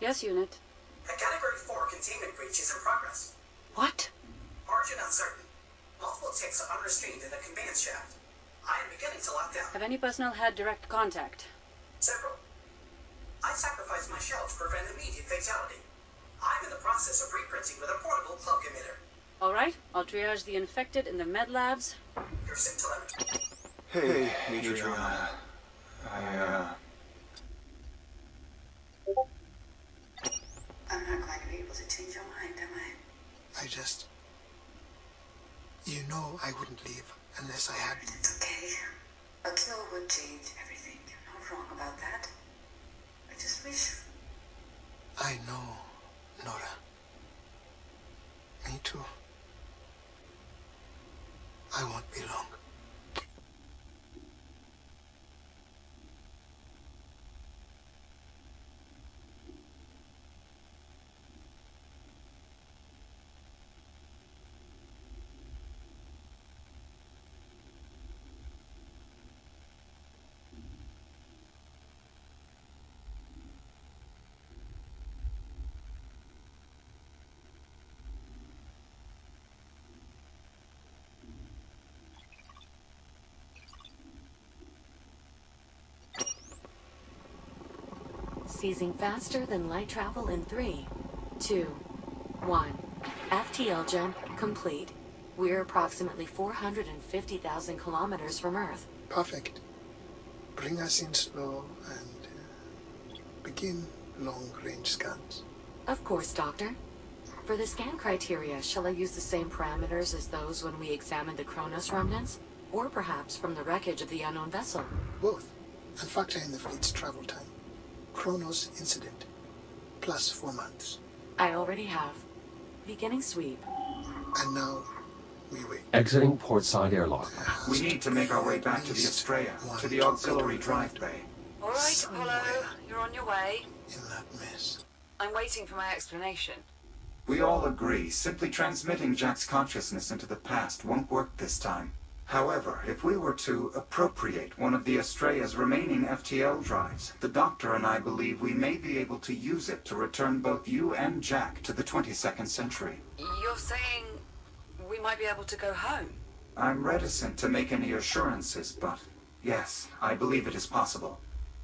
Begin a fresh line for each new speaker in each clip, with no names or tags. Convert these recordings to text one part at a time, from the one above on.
Yes, unit.
A Category 4 containment breach is in progress.
What?
Origin uncertain. Multiple ticks are unrestrained in the conveyance shaft. I am beginning to lock down.
Have any personnel had direct contact?
Several. I sacrificed my shell to prevent immediate fatality. I'm in the process of reprinting with a portable cloak emitter.
All right, I'll triage the infected in the med labs.
Your SIM telemetry.
Hey, Adriana.
I'm not going to be able to change your mind, am I?
You know I wouldn't leave unless I had...
It's okay. A kill would change everything. You're not wrong about that. I just wish...
I know, Nora. Me too. I won't be long.
Seizing faster than light travel in 3, 2, 1. FTL jump complete. We're approximately 450,000 kilometers from Earth.
Perfect. Bring us in slow and begin long-range scans.
Of course, Doctor. For the scan criteria, shall I use the same parameters as those when we examined the Kronos remnants? Or perhaps from the wreckage of the unknown vessel?
Both. And factor in the fleet's travel time. Kronos incident. Plus 4 months.
I already have. Beginning sweep.
And now, we wait.
Exiting portside airlock.
We need to make our way back to the Estrella, to the auxiliary drive bay.
All right, Apollo, you're on your way.
In that mess.
I'm waiting for my explanation.
We all agree, simply transmitting Jack's consciousness into the past won't work this time. However, if we were to appropriate one of the Estrella's remaining FTL drives, the Doctor and I believe we may be able to use it to return both you and Jack to the 22nd century.
You're saying we might be able to go home?
I'm reticent to make any assurances, but yes, I believe it is possible.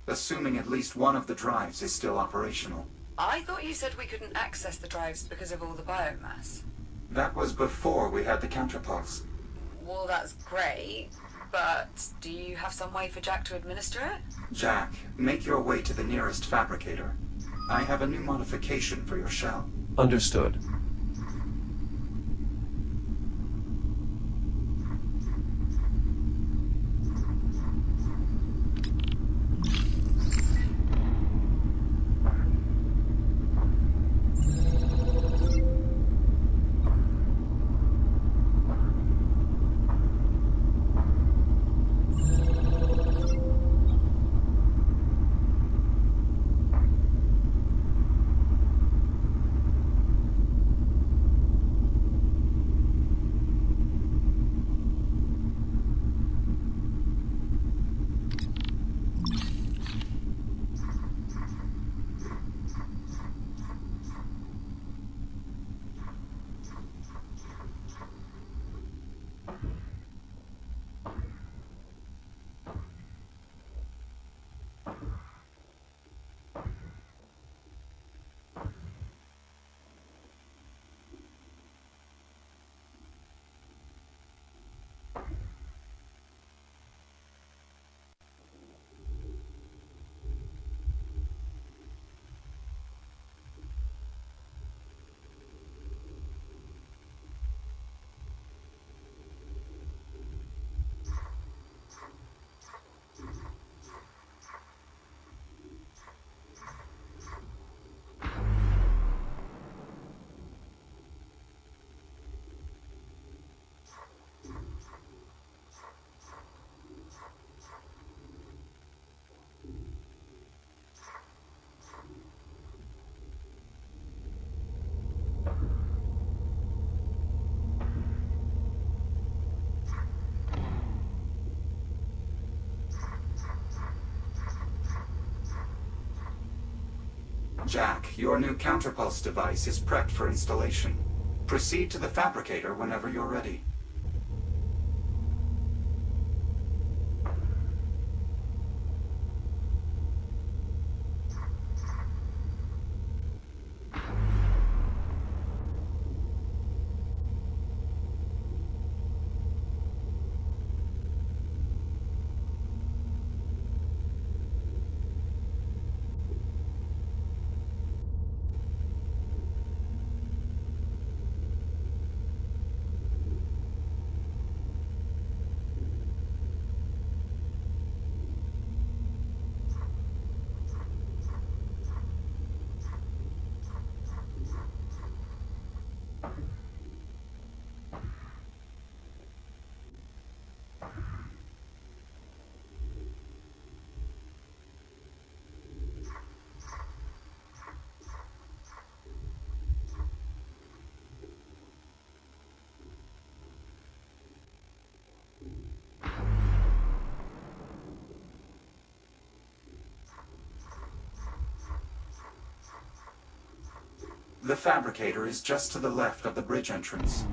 Assuming at least one of the drives is still operational.
I thought you said we couldn't access the drives because of all the biomass.
That was before we had the counterpulse.
Well, that's great, but do you have some way for Jack to administer it?
Jack, make your way to the nearest fabricator. I have a new modification for your shell.
Understood.
Jack, your new counterpulse device is prepped for installation. Proceed to the fabricator whenever you're ready. The fabricator is just to the left of the bridge entrance.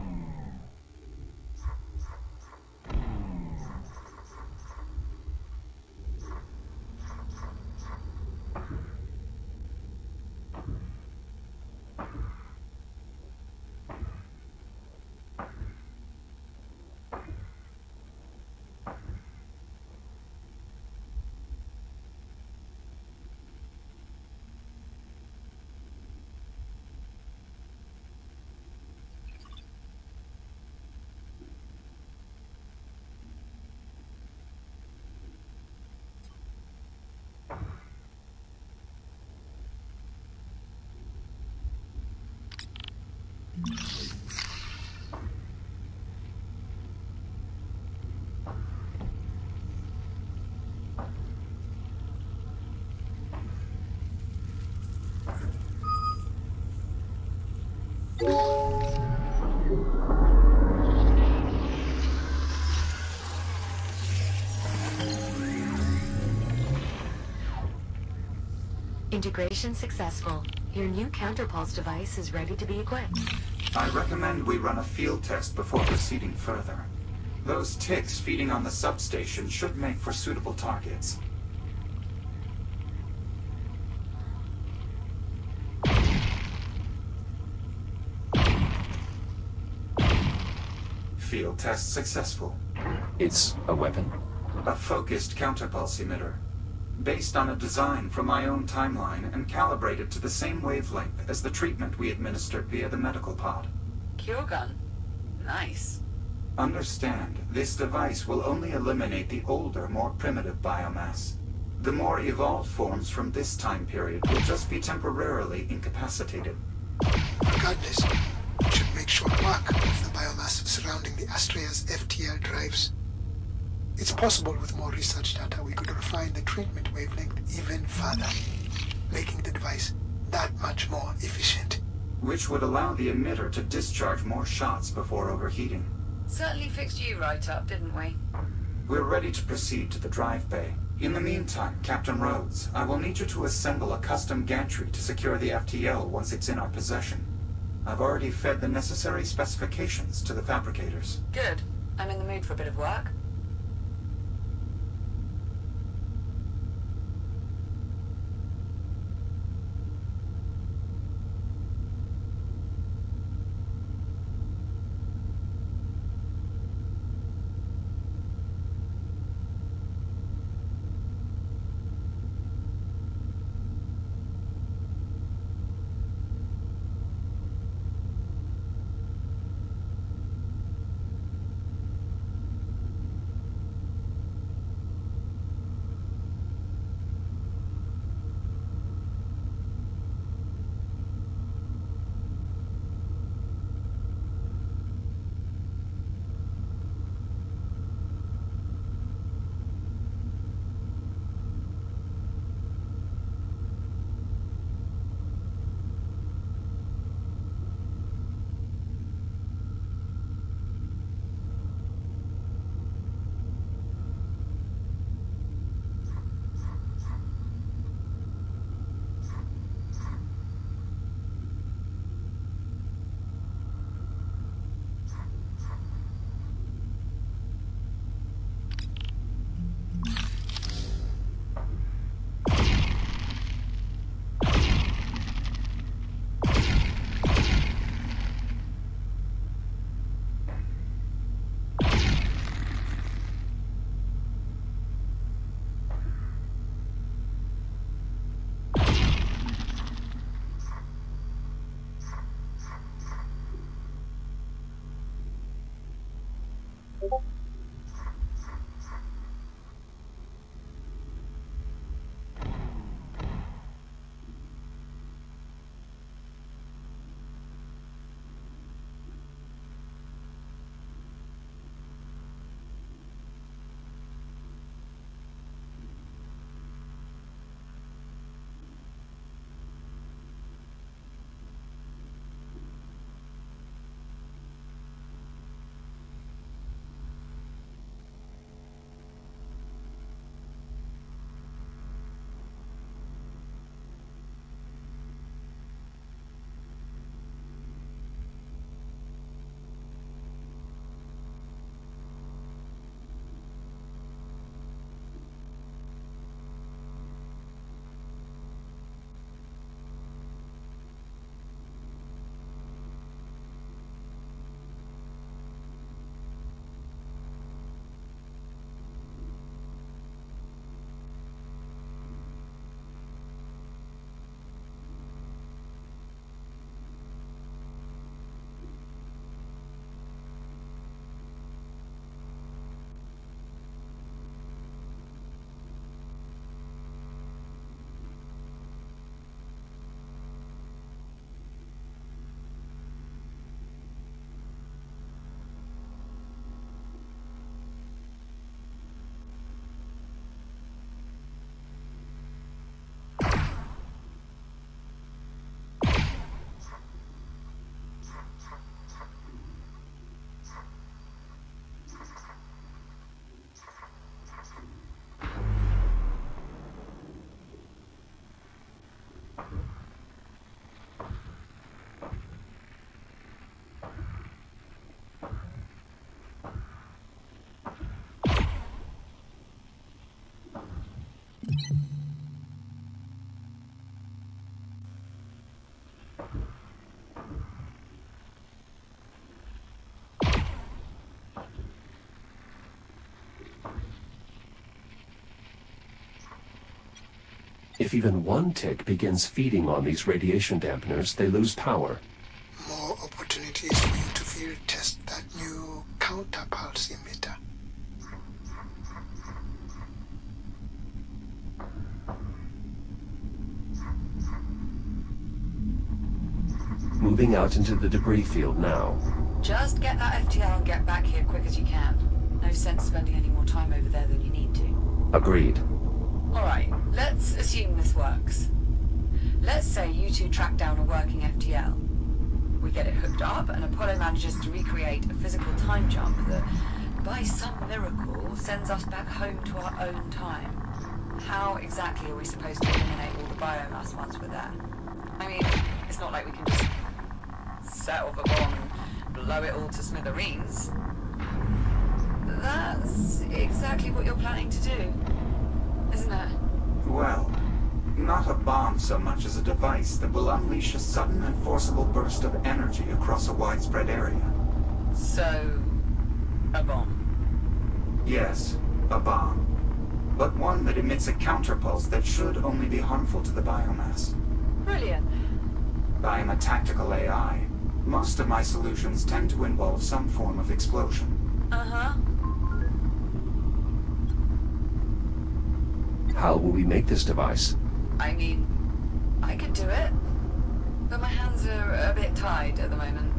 Integration successful. Your new counterpulse device is ready to be equipped.
I recommend we run a field test before proceeding further. Those ticks feeding on the substation should make for suitable targets. Field test successful.
It's a weapon?
A focused counterpulse emitter. Based on a design from my own timeline and calibrated to the same wavelength as the treatment we administered via the medical pod.
Cure gun? Nice.
Understand, this device will only eliminate the older, more primitive biomass. The more evolved forms from this time period will just be temporarily incapacitated.
Regardless, it should make short work of the biomass surrounding the Astraea's FTL drives. It's possible with more research data we could refine the treatment wavelength even further, making the device that much more efficient.
Which would allow the emitter to discharge more shots before overheating.
Certainly fixed you right up, didn't we?
We're ready to proceed to the drive bay. In the meantime, Captain Rhodes, I will need you to assemble a custom gantry to secure the FTL once it's in our possession. I've already fed the necessary specifications to the fabricators.
Good. I'm in the mood for a bit of work.
If even one tick begins feeding on these radiation dampeners, they lose power.
More opportunities for you to field test that new counterpulse emitter.
Moving out into the debris field now.
Just get that FTL and get back here quick as you can. No sense spending any more time over there than you need to.
Agreed.
Alright, let's assume this works. Let's say you two track down a working FTL. We get it hooked up and Apollo manages to recreate a physical time jump that, by some miracle, sends us back home to our own time. How exactly are we supposed to eliminate all the biomass once we're there? I mean, it's not like we can just set off a bomb and blow it all to smithereens. That's exactly what you're planning to do, isn't it?
Well, not a bomb so much as a device that will unleash a sudden and forcible burst of energy across a widespread area.
So, a bomb?
Yes, a bomb. But one that emits a counterpulse that should only be harmful to the biomass.
Brilliant.
I am a tactical AI. Most of my solutions tend to involve some form of explosion.
Uh-huh.
How will we make this device?
I mean, I could do it, but my hands are a bit tied at the moment.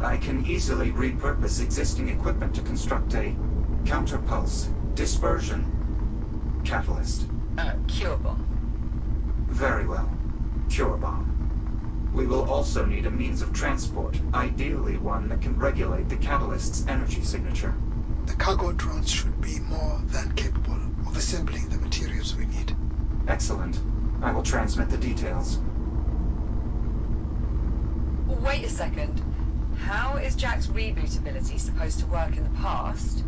I can easily repurpose existing equipment to construct a counterpulse dispersion catalyst.
Cure bomb.
Very well. Cure bomb. We will also need a means of transport, ideally one that can regulate the catalyst's energy signature.
The cargo drones should be more than capable of assembling the materials we need.
Excellent. I will transmit the details.
Wait a second. How is Jack's reboot ability supposed to work in the past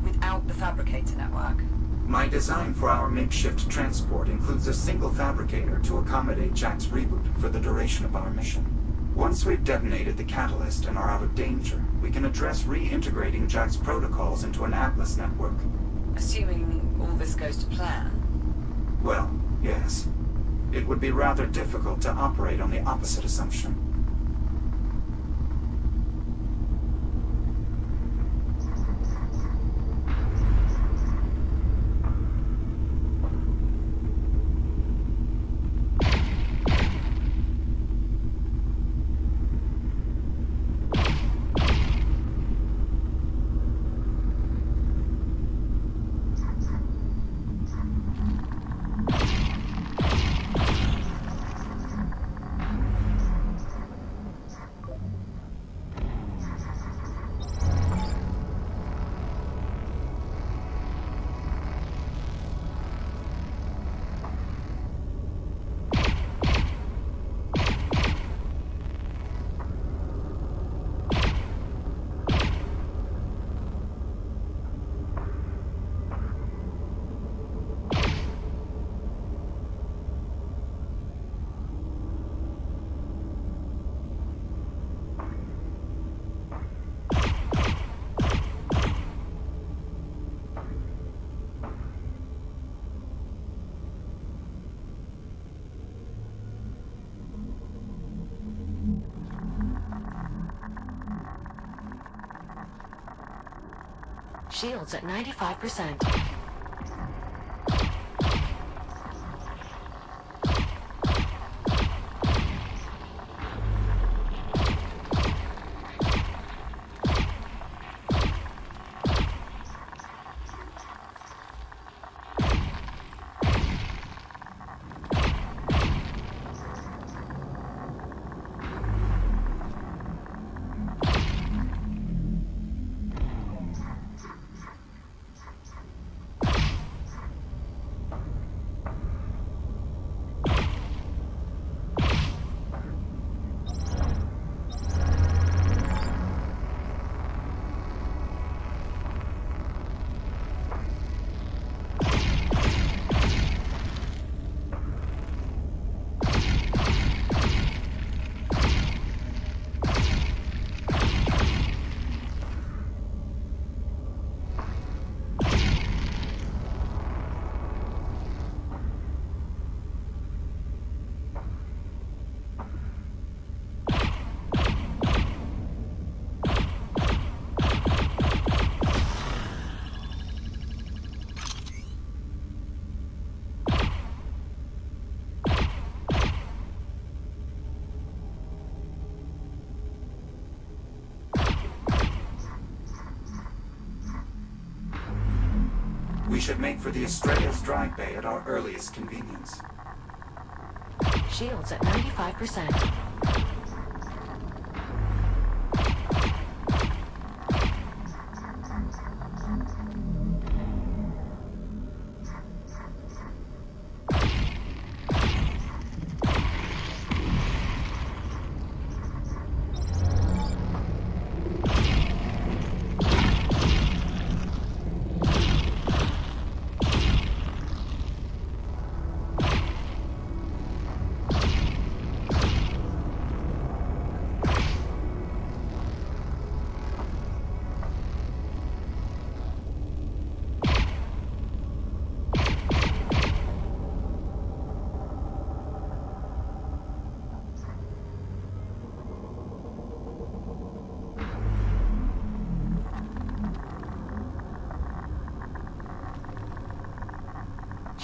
without the fabricator network?
My design for our makeshift transport includes a single fabricator to accommodate Jack's reboot for the duration of our mission. Once we've detonated the catalyst and are out of danger, we can address reintegrating Jack's protocols into an Atlas network.
Assuming all this goes to plan.
Well, yes. It would be rather difficult to operate on the opposite assumption.
Shields at 95%.
We should make for the Astrea's drive bay at our earliest convenience.
Shields at 95%.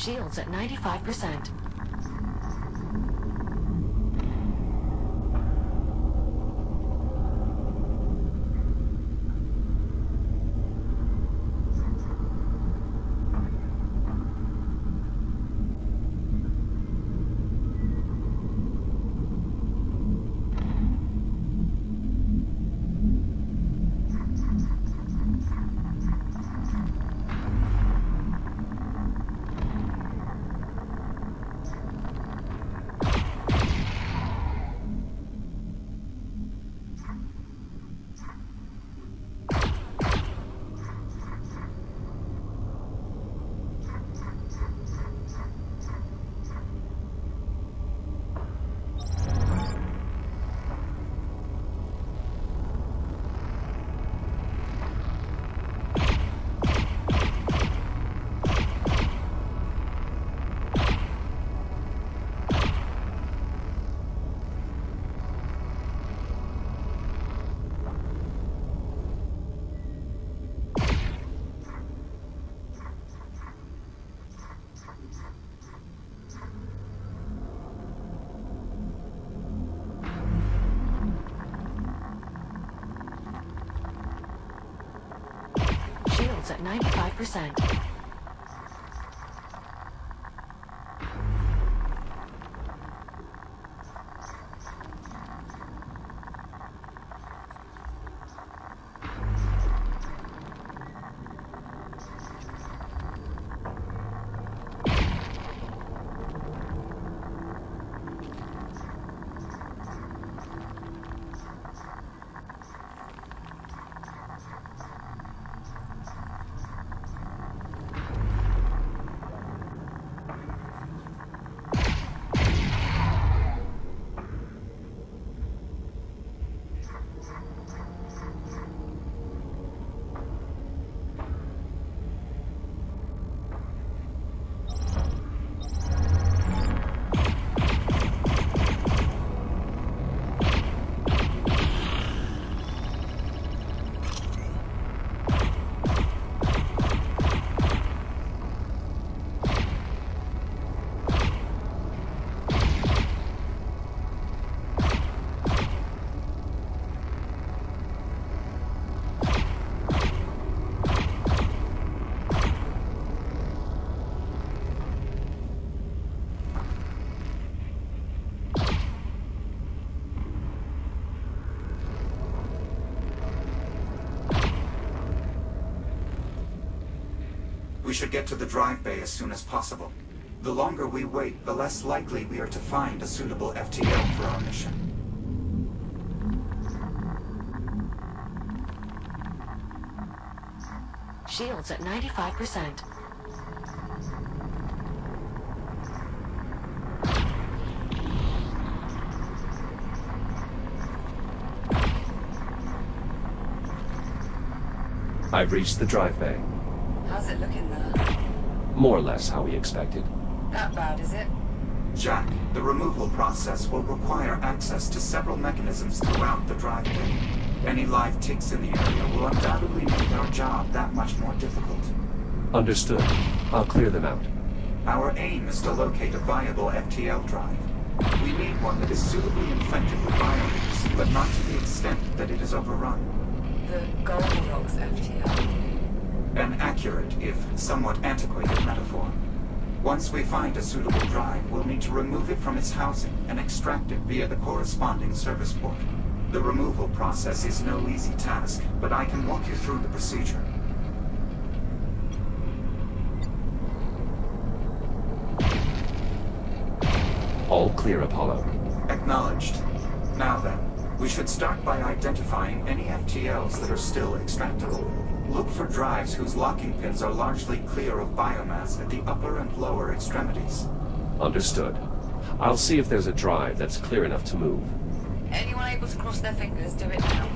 Shields at 95%. At 95%.
We should get to the drive bay as soon as possible. The longer we wait, the less likely we are to find a suitable FTL for our mission.
Shields at 95%.
I've reached the drive bay.
How's it looking there?
More or less how we expected.
That bad, is it?
Jack, the removal process will require access to several mechanisms throughout the drive bay. Any live ticks in the area will undoubtedly make our job that much more difficult.
Understood. I'll clear them out.
Our aim is to locate a viable FTL drive. We need one that is suitably infected with biomass, but not to the extent that it is overrun.
The Goldilocks FTL.
An accurate, if somewhat antiquated metaphor. Once we find a suitable drive, we'll need to remove it from its housing and extract it via the corresponding service port. The removal process is no easy task, but I can walk you through the procedure.
All clear, Apollo.
Acknowledged. Now then, we should start by identifying any FTLs that are still extractable. Look for drives whose locking pins are largely clear of biomass at the upper and lower extremities.
Understood. I'll see if there's a drive that's clear enough to move.
Anyone able to cross their fingers, do it now.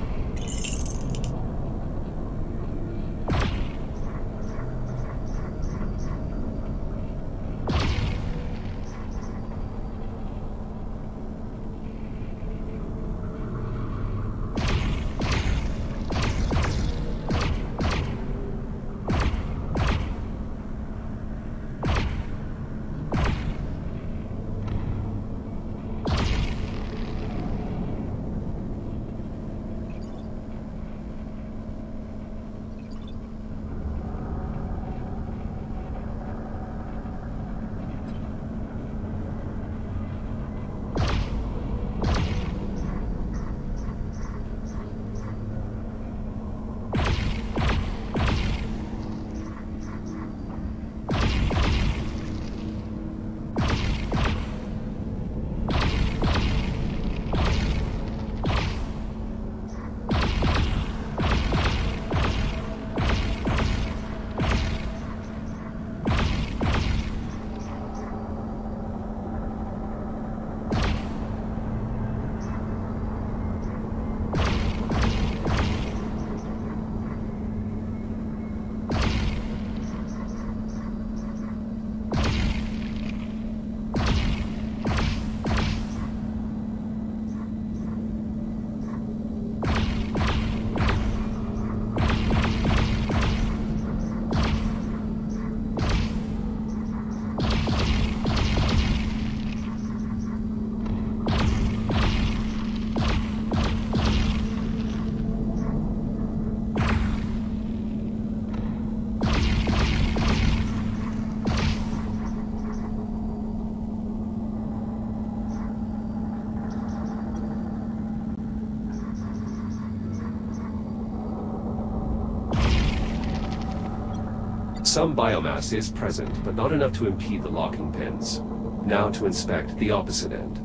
Some biomass is present, but not enough to impede the locking pins. Now to inspect the opposite end.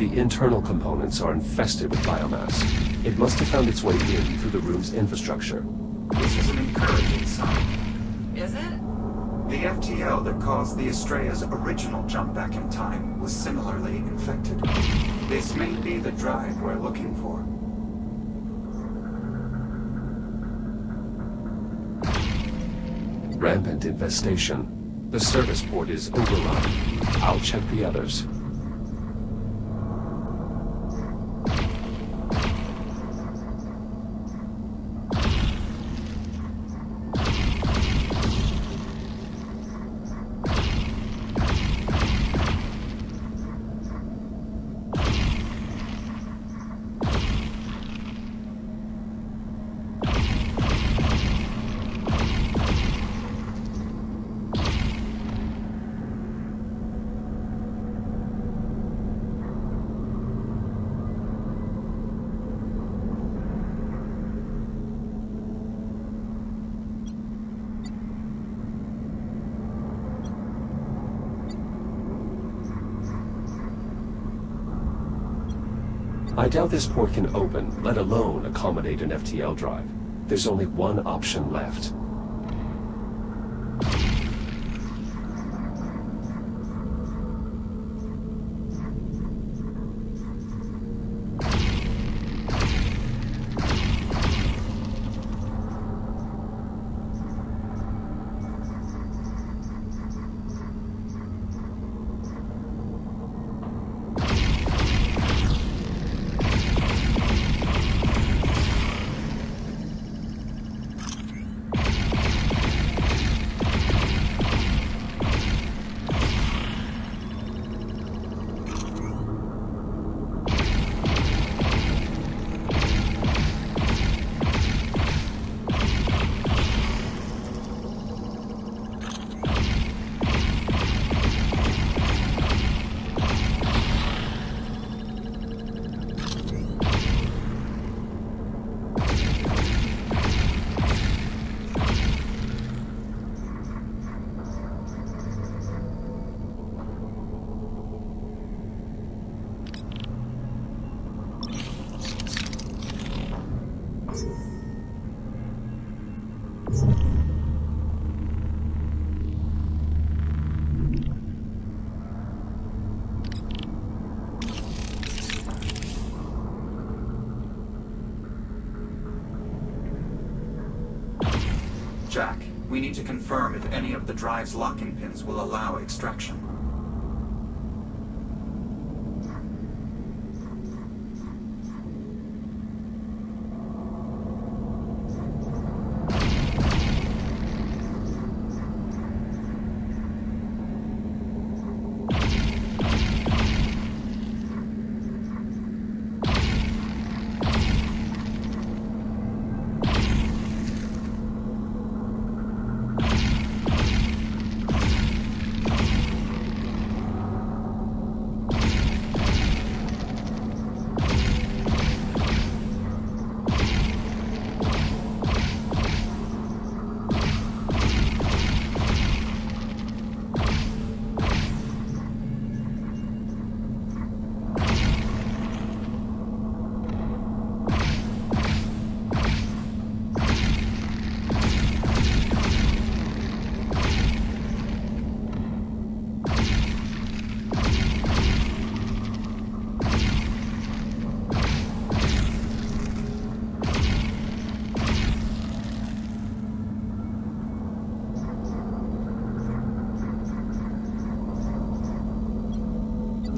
The internal components are infested with biomass. It must have found its way in through the room's infrastructure.
This is an encouraging sign.
Is it?
The FTL that caused the Astrea's original jump back in time was similarly infected. This may be the drive we're looking for.
Rampant infestation. The service port is overrun. I'll check the others. I doubt this port can open, let alone accommodate an FTL drive. There's only one option left.
Jack, we need to confirm if any of the drive's locking pins will allow extraction.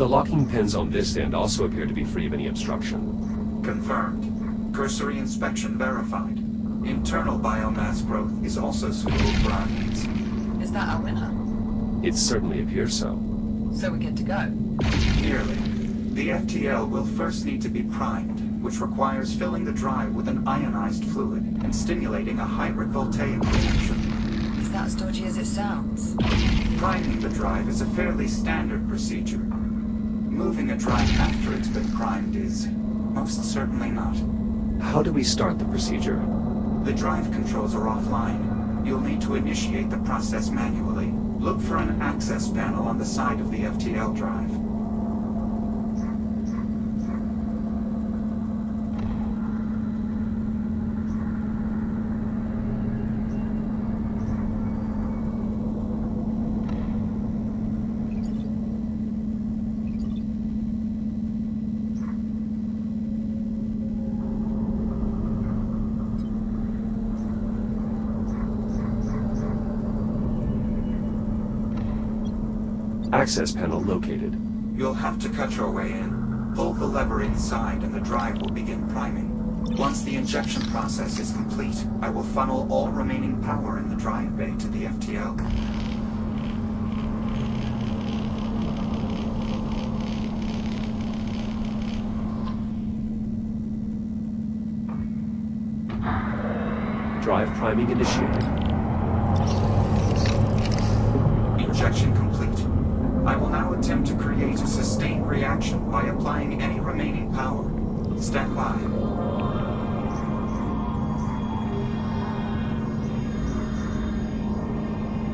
The locking pins on this end also appear to be free of any obstruction.
Confirmed. Cursory inspection verified. Internal biomass growth is also suitable for our needs.
Is that our winner?
It certainly appears so.
So we're good to go?
Nearly. The FTL will first need to be primed, which requires filling the drive with an ionized fluid and stimulating a hybrid voltaic reaction.
Is that as dodgy as it sounds?
Priming the drive is a fairly standard procedure. Moving a drive after it's been primed is most certainly not.
How do we start the procedure?
The drive controls are offline. You'll need to initiate the process manually. Look for an access panel on the side of the FTL drive.
Access panel located.
You'll have to cut your way in. Pull the lever inside and the drive will begin priming. Once the injection process is complete, I will funnel all remaining power in the drive bay to the FTL.
Drive priming initiated.
Injection complete. I will now attempt to create a sustained reaction by applying any remaining power. Stand by.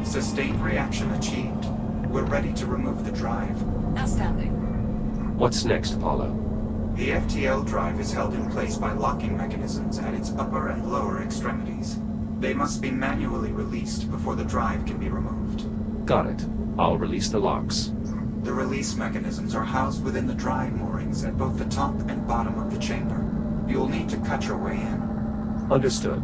Sustained reaction achieved. We're ready to remove the drive.
Outstanding.
What's next, Apollo?
The FTL drive is held in place by locking mechanisms at its upper and lower extremities. They must be manually released before the drive can be removed.
Got it. I'll release the locks.
The release mechanisms are housed within the drive moorings at both the top and bottom of the chamber. You'll need to cut your way in.
Understood.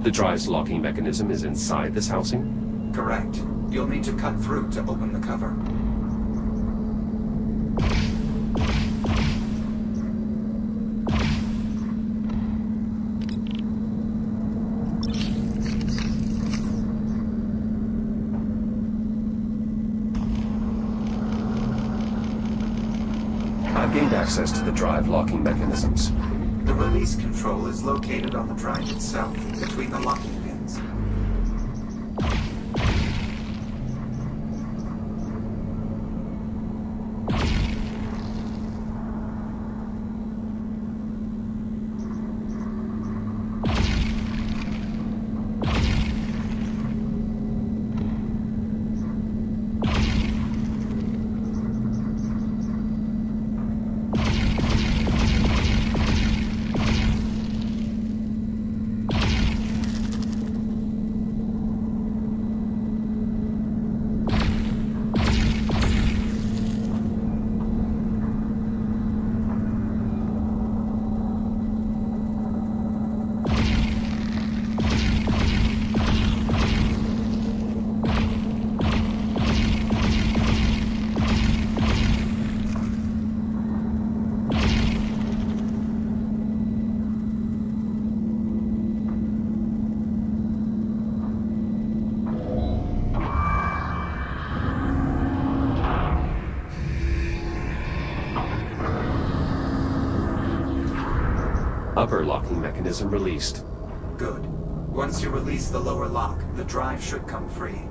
The drive's locking mechanism is inside this housing?
Correct. You'll need to cut through to open the cover.
I've gained access to the drive locking mechanisms.
The release control is located on the drive itself, between the locking pins.
Upper locking mechanism released.
Good. Once you release the lower lock, the drive should come free.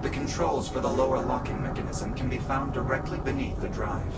The controls for the lower locking mechanism can be found directly beneath the drive.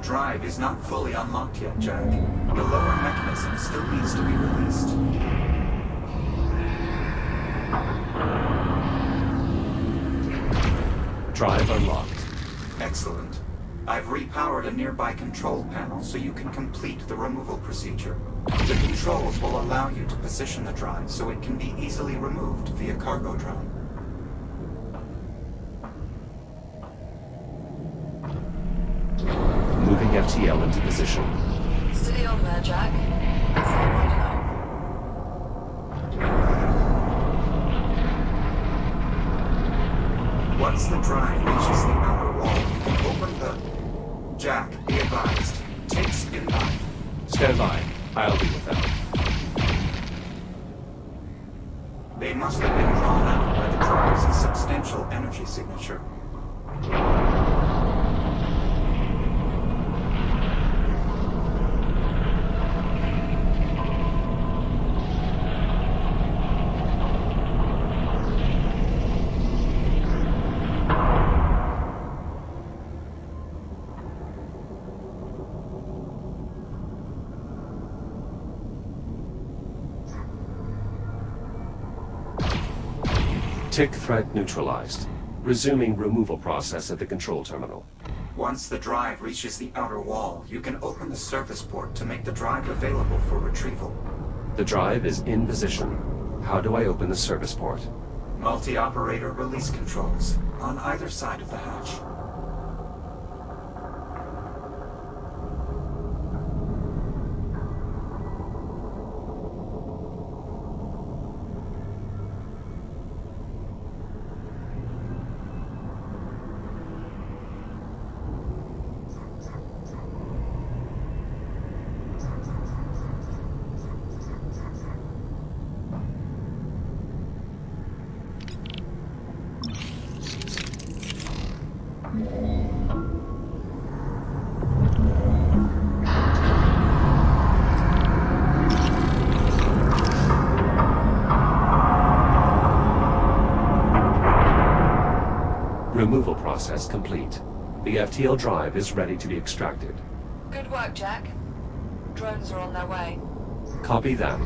drive is not fully unlocked yet, Jack. The lower mechanism still needs to be released.
Drive unlocked.
Excellent. I've repowered a nearby control panel so you can complete the removal procedure. The controls will allow you to position the drive so it can be easily removed via cargo drone.
Moving FTL into position.
Steady on there, Jack. It's not right home.
Once the drive reaches the outer wall, you can open the... Jack, be advised. Take spin by.
Stand by. I'll deal with them.
They must have been drawn out by the drive's substantial energy signature.
Tick threat neutralized. Resuming removal process at the control terminal.
Once the drive reaches the outer wall, you can open the service port to make the drive available for retrieval.
The drive is in position. How do I open the service port?
Multi-operator release controls on either side of the hatch.
Removal process complete. The FTL drive is ready to be extracted.
Good work, Jack. Drones are on their way.
Copy that.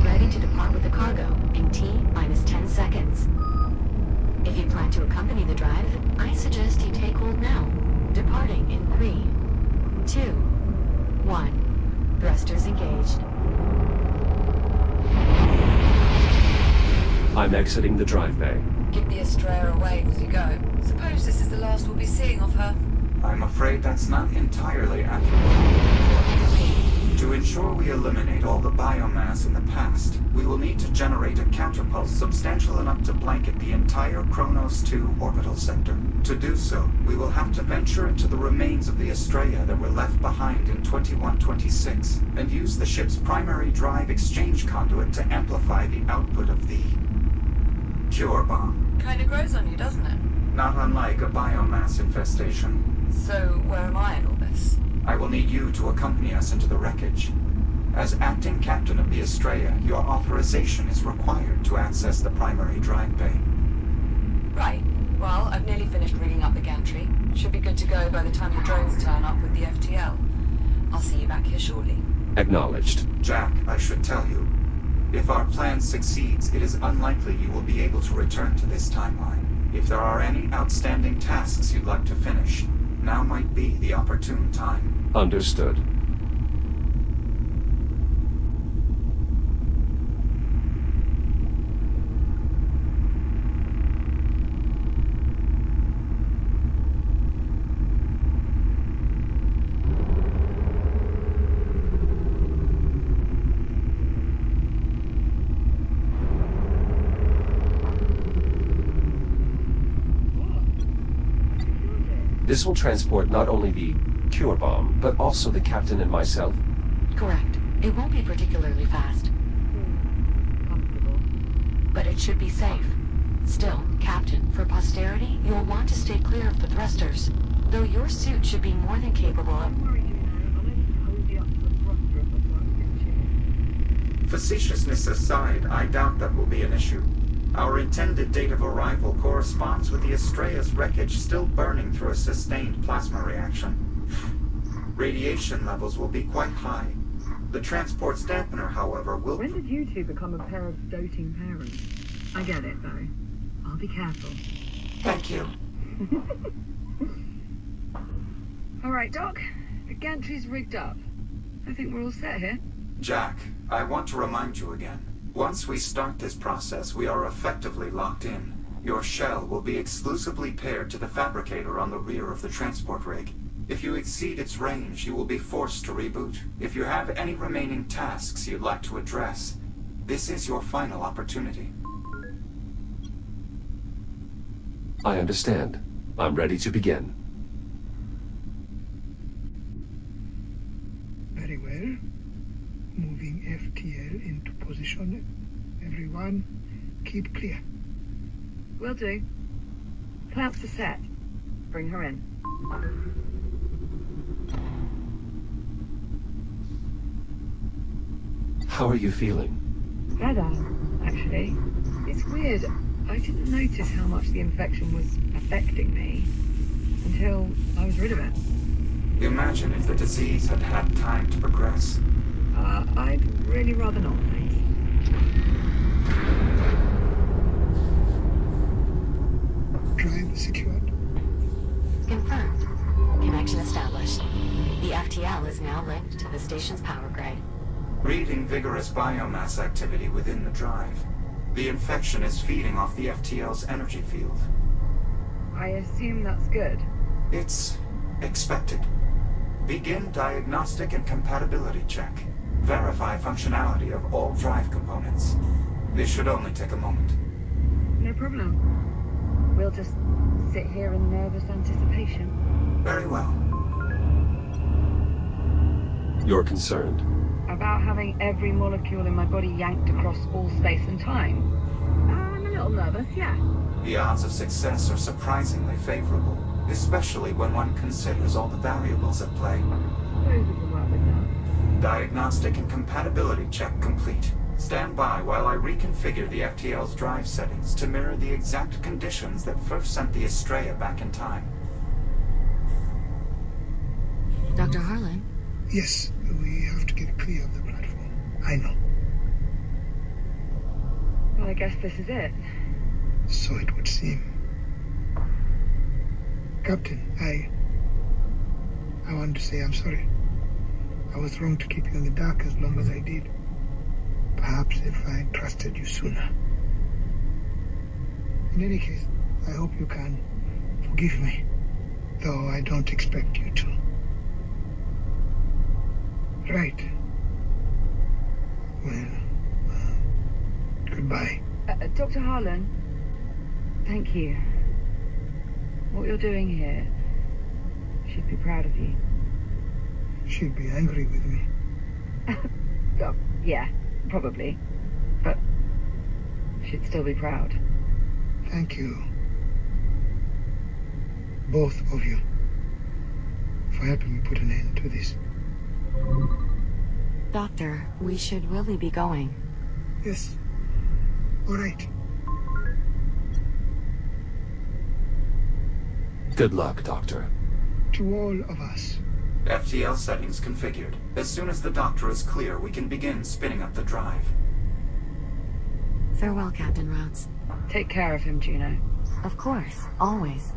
Ready to depart with the cargo in T-10 seconds. If you plan to accompany the drive, I suggest you take hold now. Departing in 3, 2, 1. Thrusters engaged.
I'm exiting the drive bay.
Give the Astrea away as you go. Suppose this is the last we'll be seeing of her.
I'm afraid that's not entirely accurate. To ensure we eliminate all the biomass in the past, we will need to generate a counterpulse substantial enough to blanket the entire Kronos 2 orbital sector. To do so, we will have to venture into the remains of the Astrea that were left behind in 2126, and use the ship's primary drive exchange conduit to amplify the output of the Cure Bomb.
Kinda grows on you, doesn't it?
Not unlike a biomass infestation.
So, where am I in all this?
I will need you to accompany us into the wreckage. As acting captain of the Astrea, your authorization is required to access the primary drive bay.
Right. Well, I've nearly finished rigging up the gantry. Should be good to go by the time the drones turn up with the FTL. I'll see you back here shortly.
Acknowledged.
Jack, I should tell you, if our plan succeeds, it is unlikely you will be able to return to this timeline. If there are any outstanding tasks you'd like to finish, now might be the opportune time.
Understood. This will transport not only the Cure Bomb, but also the captain and myself.
Correct. It won't be particularly fast. But it should be safe. Still, Captain, for posterity, you'll want to stay clear of the thrusters. Though your suit should be more than capable of...
Facetiousness aside, I doubt that will be an issue. Our intended date of arrival corresponds with the Astrea's wreckage still burning through a sustained plasma reaction. Radiation levels will be quite high. The transport's dampener, however, will...
When did you two become a pair of doting parents? I get it, though. I'll be careful.
Thank you.
All right, Doc. The gantry's rigged up. I think we're all set here.
Jack, I want to remind you again. Once we start this process, we are effectively locked in. Your shell will be exclusively paired to the fabricator on the rear of the transport rig. If you exceed its range, you will be forced to reboot. If you have any remaining tasks you'd like to address, this is your final opportunity.
I understand. I'm ready to begin.
Very well. Moving FTL into position. Everyone, keep clear.
Will do. Clamps are set. Bring her in.
How are you feeling?
Better, actually. It's weird. I didn't notice how much the infection was affecting me until I was rid of it.
Imagine if the disease had had time to progress.
I'd really rather not, thanks.
Drive secured.
Confirmed. Connection established. The FTL is now linked to the station's power grid.
Reading vigorous biomass activity within the drive. The infection is feeding off the FTL's energy field.
I assume that's good.
It's expected. Begin diagnostic and compatibility check. Verify functionality of all drive components. This should only take a moment.
No problem. We'll just sit here in nervous anticipation.
Very well.
You're concerned?
About having every molecule in my body yanked across all space and time. I'm a little nervous, yeah.
The odds of success are surprisingly favorable, especially when one considers all the variables at play.
Those we can work with now.
Diagnostic and compatibility check complete. Stand by while I reconfigure the FTL's drive settings to mirror the exact conditions that first sent the Astrea back in time.
Dr. Harlan?
Yes, we have to get clear of the platform. I know.
Well, I guess this is it.
So it would seem. Captain, I want to say I'm sorry. I was wrong to keep you in the dark as long as I did. Perhaps if I trusted you sooner. In any case, I hope you can forgive me, though I don't expect you to. Right. Well, goodbye.
Dr. Harlan, thank you. What you're doing here, she'd be proud of you.
She'd be angry with me.
Oh, yeah, probably. But she'd still be proud.
Thank you. Both of you. For helping me put an end to this.
Doctor, we should really be going.
Yes. All right.
Good luck, Doctor.
To all of us.
FTL settings configured. As soon as the doctor is clear, we can begin spinning up the drive.
Farewell, Captain Rhodes.
Take care of him, Juno.
Of course, always.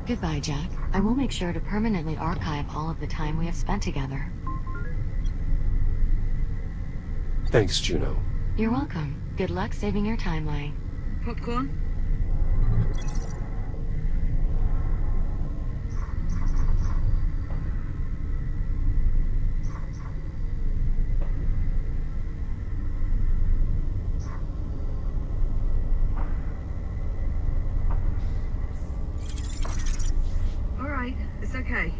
Goodbye, Jack. I will make sure to permanently archive all of the time we have spent together.
Thanks, Juno.
You're welcome. Good luck saving your timeline.
Popcorn? It's okay.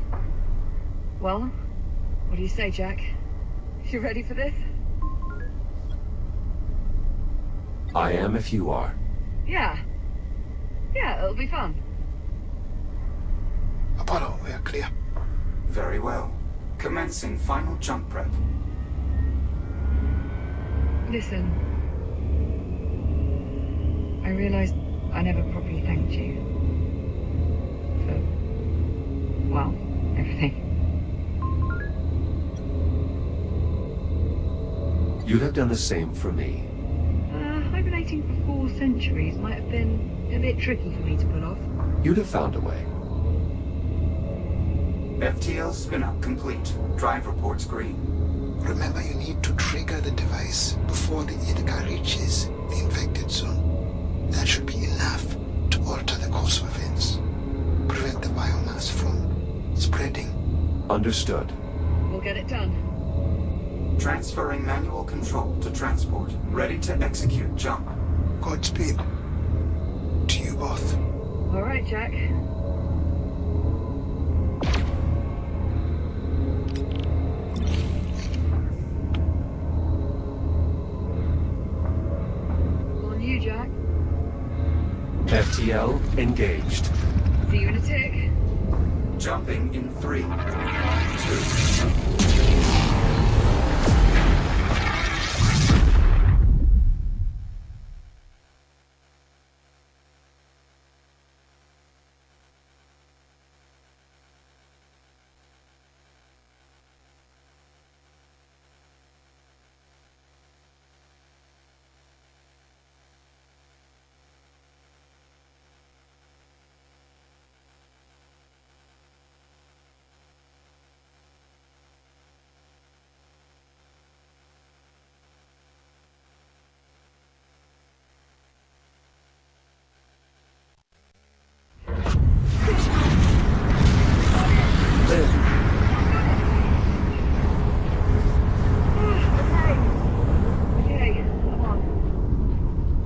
Well, what do you say, Jack? You ready for this?
I am if you are.
Yeah. Yeah, it'll be fun.
Apollo, we are clear.
Very well. Commencing final jump prep.
Listen. I realized I never properly thanked you. For, well, everything.
You'd have done the same for me.
Hibernating for 4 centuries might have been a bit tricky for me to pull off.
You'd have found a way.
FTL spin-up complete. Drive reports green.
Remember, you need to trigger the device before the Ithaca reaches the infected zone. That should be enough to alter the course of events. Prevent the biomass from spreading.
Understood.
We'll get it done.
Transferring manual control to transport. Ready to execute jump.
Godspeed. To you both.
All right, Jack. On you, Jack.
FTL engaged.
See you in a tick.
Jumping in 3, 2.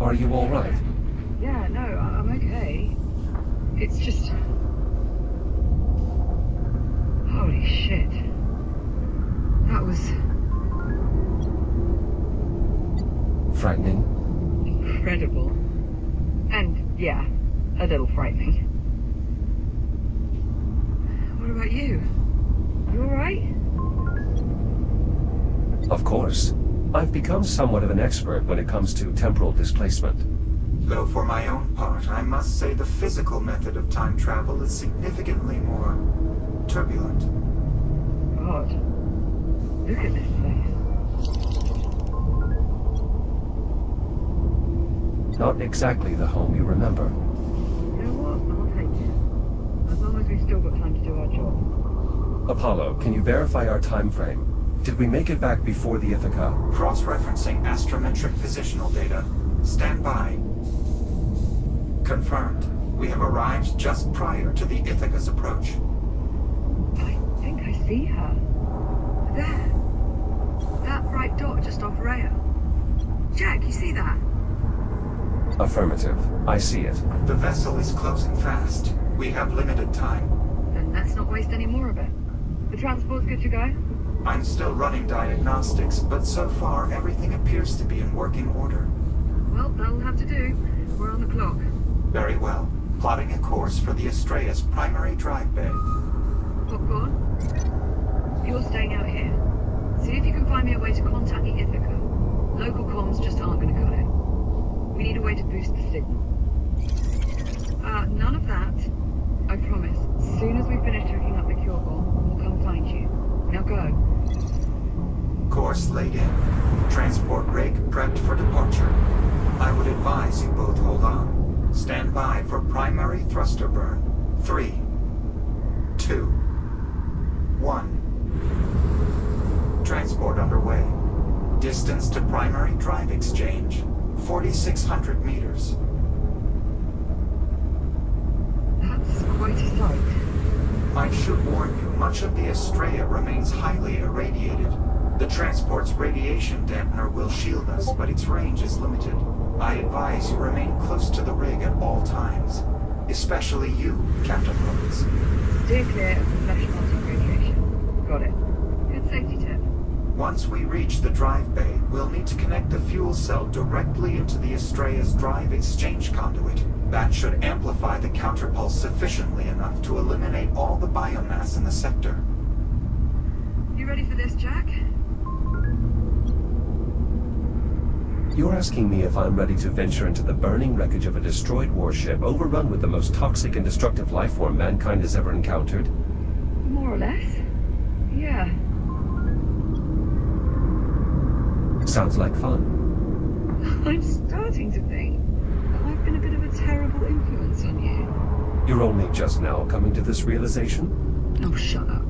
Are you all right?
Yeah, no, I'm okay. It's just... Holy shit. That was...
Frightening?
incredible. And, yeah, a little frightening. What about you? You all right?
Of course. I've become somewhat of an expert when it comes to temporal displacement.
Though for my own part, I must say the physical method of time travel is significantly more turbulent.
God. Look at this place.
Not exactly the home you remember.
You know what? I'll take it. As long as we've still got time to do our job.
Apollo, can you verify our time frame? Did we make it back before the Ithaca?
Cross-referencing astrometric positional data. Stand by. Confirmed. We have arrived just prior to the Ithaca's approach.
I think I see her. There. That bright dot just off Rhea. Jack, you see that?
Affirmative. I see it.
The vessel is closing fast. We have limited time.
Then let's not waste any more of it. The transport's good to go?
I'm still running diagnostics, but so far everything appears to be in working order.
Well, that'll have to do. We're on the clock.
Very well. Plotting a course for the Astrea's primary drive bay.
Popcorn? You're staying out here. See if you can find me a way to contact the Ithaca. Local comms just aren't going to cut it. We need a way to boost the signal. None of that. I promise. As soon as we finish hooking up the cure bomb, we'll come find you. Now go.
Course laid in. Transport rig prepped for departure. I would advise you both hold on. Stand by for primary thruster burn. 3, 2, 1. Transport underway. Distance to primary drive exchange. 4,600 meters.
That's quite a sight.
I should warn you, much of the Astrea remains highly irradiated. The transport's radiation dampener will shield us, but its range is limited. I advise you remain close to the rig at all times. Especially you, Captain Rhodes.
Steer clear of the flesh-melting radiation. Got it. Good safety tip.
Once we reach the drive bay, we'll need to connect the fuel cell directly into the Astrea's drive exchange conduit. That should amplify the counterpulse sufficiently enough to eliminate all the biomass in the sector.
You ready for this, Jack?
You're asking me if I'm ready to venture into the burning wreckage of a destroyed warship overrun with the most toxic and destructive life form mankind has ever encountered?
More or less. Yeah.
Sounds like fun.
I'm starting to think that I've been a bit of a terrible influence on you.
You're only just now coming to this realization?
Oh, shut up.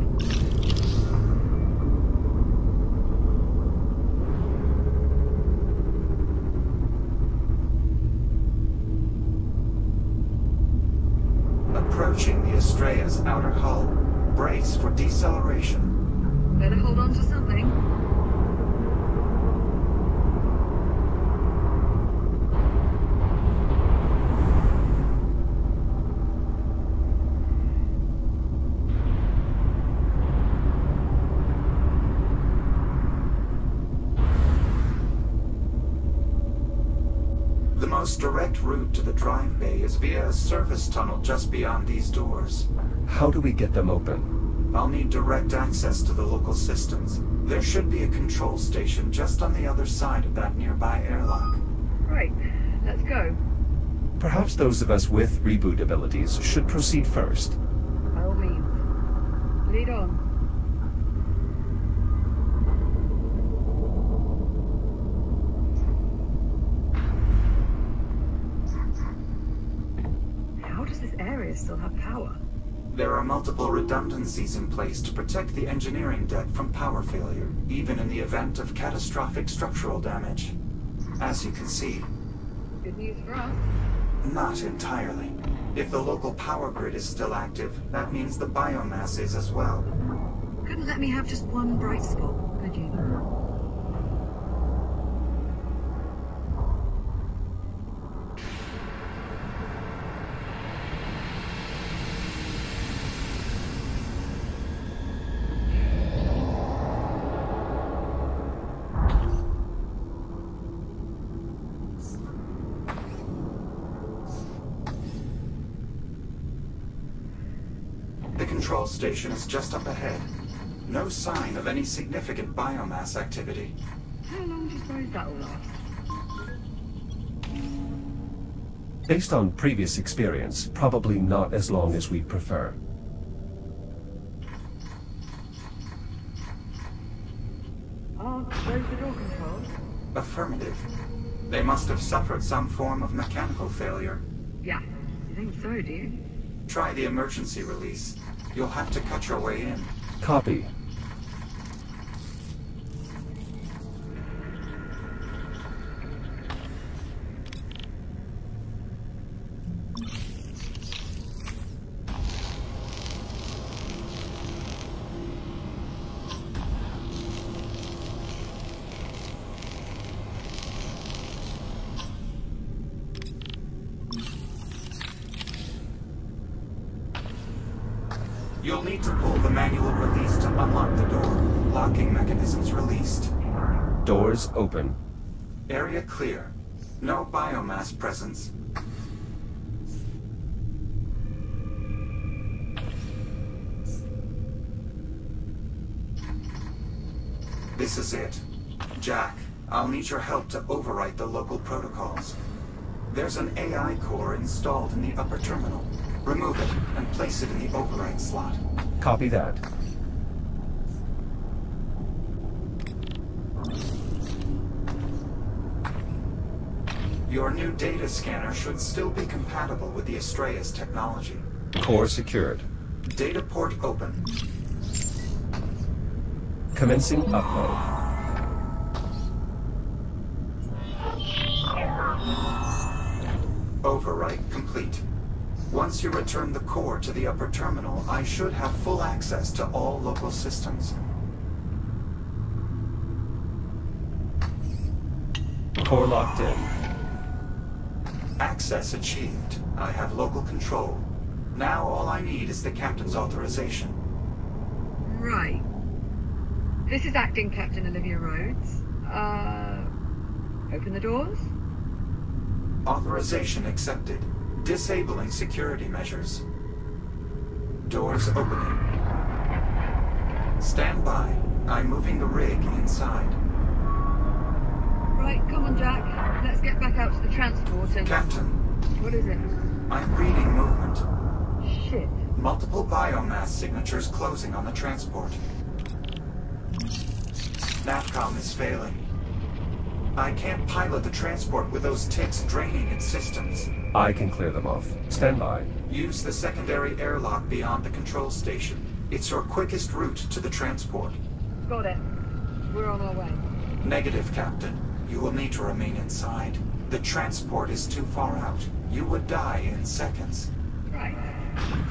Approaching the Astrea's outer hull. Brace for deceleration.
Better hold on to something.
The most direct route to the drive bay is via a service tunnel just beyond these doors.
How do we get them open?
I'll need direct access to the local systems. There should be a control station just on the other side of that nearby airlock.
Right, let's go.
Perhaps those of us with reboot abilities should proceed first.
By all means. Lead on. How does this area still have power?
There are multiple redundancies in place to protect the engineering deck from power failure, even in the event of catastrophic structural damage. As you can see,
Good news for us.
not entirely. If the local power grid is still active, that means the biomass is as well.
Couldn't let me have just one bright spot, could you?
The control station is just up ahead. No sign of any significant biomass activity.
How long do you suppose that'll last?
Based on previous experience, probably not as long as we'd prefer.
Aren't those the door controls?
Affirmative. They must have suffered some form of mechanical failure.
Yeah. You think so, do you?
Try the emergency release. You'll have to cut your way in.
Copy.
You'll need to pull the manual release to unlock the door. Locking mechanisms released.
Doors open.
Area clear. No biomass presence. This is it. Jack, I'll need your help to overwrite the local protocols. There's an AI core installed in the upper terminal. Remove it and place it in the override slot.
Copy that.
Your new data scanner should still be compatible with the Astrea's technology.
Core secured.
Data port open.
Commencing upload.
Overwrite complete. Once you return the core to the upper terminal, I should have full access to all local systems.
Core locked in.
Access achieved. I have local control. Now all I need is the captain's authorization.
Right. This is Acting Captain Olivia Rhodes. Open the doors?
Authorization accepted. Disabling security measures. Doors opening. Stand by. I'm moving the rig inside.
Right, come on, Jack. Let's get back out to the transport and...
Captain.
What is it?
I'm reading movement.
Shit.
Multiple biomass signatures closing on the transport. NAVCOM is failing. I can't pilot the transport with those ticks draining its systems.
I can clear them off. Stand by.
Use the secondary airlock beyond the control station. It's your quickest route to the transport.
Got it. We're on our way.
Negative, Captain. You will need to remain inside. The transport is too far out. You would die in seconds.
Right.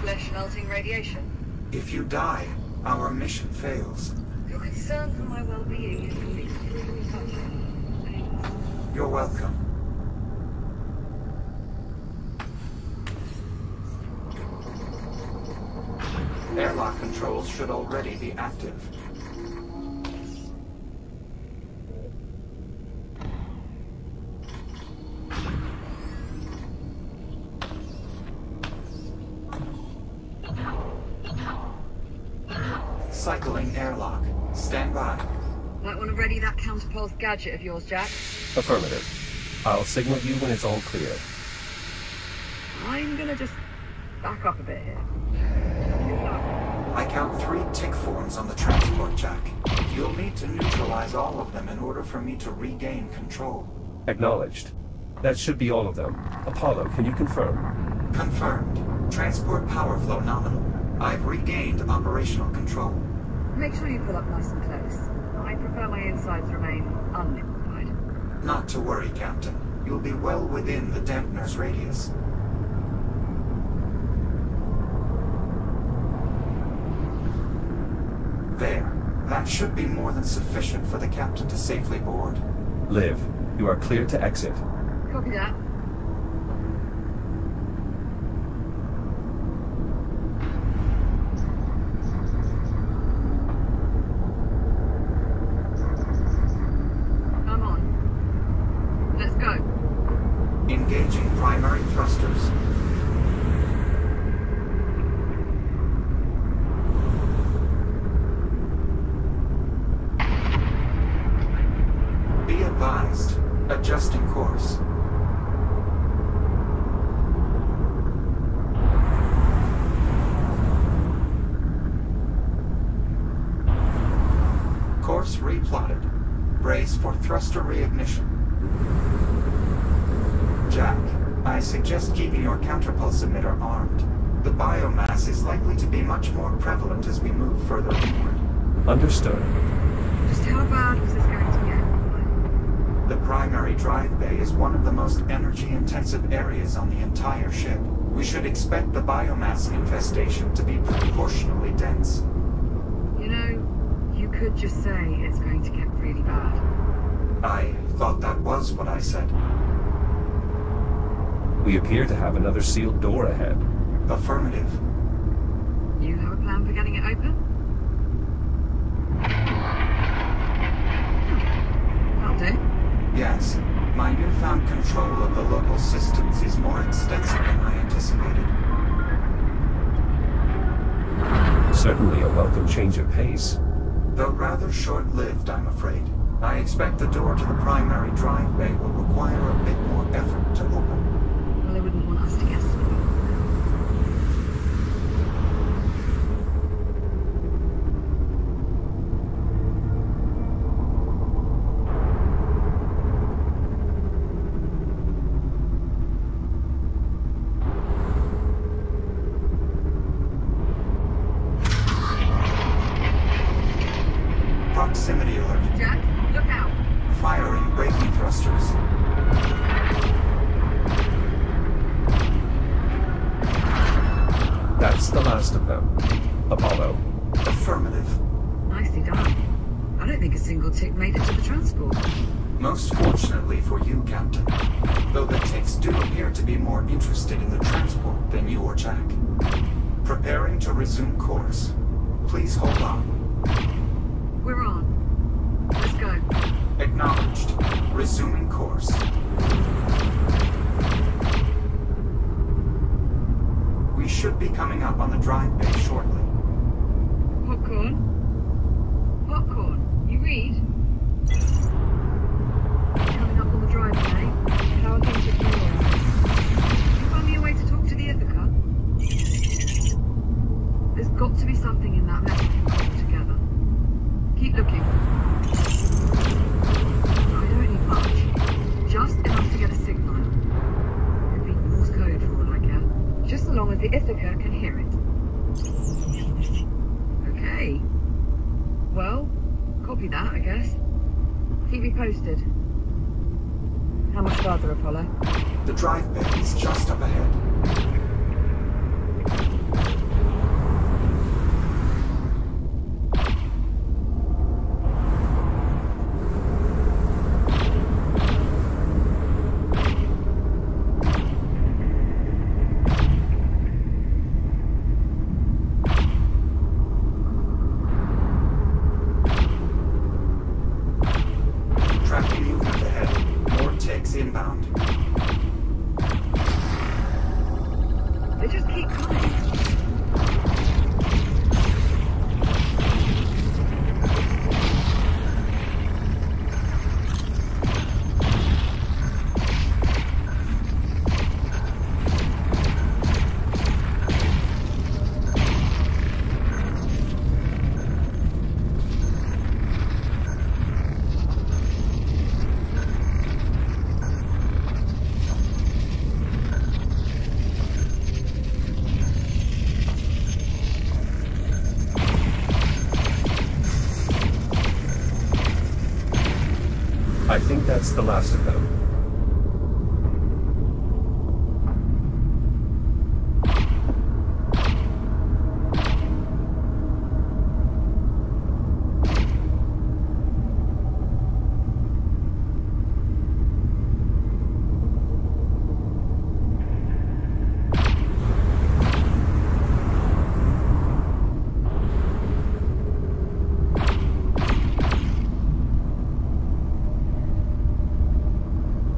Flesh-melting radiation.
If you die, our mission fails.
Your concern for my well-being is completely touching.
You're welcome. Airlock controls should already be active. Cycling airlock. Stand by.
Might want to ready that counterpulse gadget of yours, Jack.
Affirmative. I'll signal you when it's all clear.
I'm gonna just back up a bit here.
I count 3 tick forms on the transport, Jack. You'll need to neutralize all of them in order for me to regain control.
Acknowledged. That should be all of them. Apollo, can you confirm?
Confirmed. Transport power flow nominal. I've regained operational control.
Make sure you pull up nice and close. I prefer my insides remain unliquefied.
Not to worry, Captain. You'll be well within the dampener's radius. There. That should be more than sufficient for the captain to safely board.
Liv, you are clear to exit.
Copy that. I'm on. Let's go.
Engaging primary thrusters. Be advised. Adjusting course. Course replotted. Brace for thruster reignition. Jack, I suggest keeping your counterpulse emitter armed. The biomass is likely to be much more prevalent as we move further inward.
Understood.
Just how bad was this going to get?
The primary drive bay is one of the most energy-intensive areas on the entire ship. We should expect the biomass infestation to be proportionally dense.
You know, you could just say it's going to get really bad.
I thought that was what I said.
We appear to have another sealed door ahead.
Affirmative.
You have a plan for getting it open? That'll do.
Yes. My newfound control of the local systems is more extensive than I anticipated.
Certainly a welcome change of pace.
Though rather short-lived, I'm afraid. I expect the door to the primary drive bay will require a bit more effort to open.
Well, I wouldn't want us to get spoiled.
Proximity alert.
Jack, look out.
Firing braking thrusters.
That's the last of them. Apollo.
Affirmative.
Nicely done. I don't think a single tick made it to the transport.
Most fortunately for you, Captain. Though the ticks do appear to be more interested in the transport than you or Jack. Preparing to resume course. Please hold on.
We're on. Let's go.
Acknowledged. Resuming course. We should be coming up on the drive bay shortly.
Popcorn? Popcorn, you read? Coming up on the drive bay. posted. How much farther, Apollo?
The drive bay is just up ahead.
I think that's the last of them.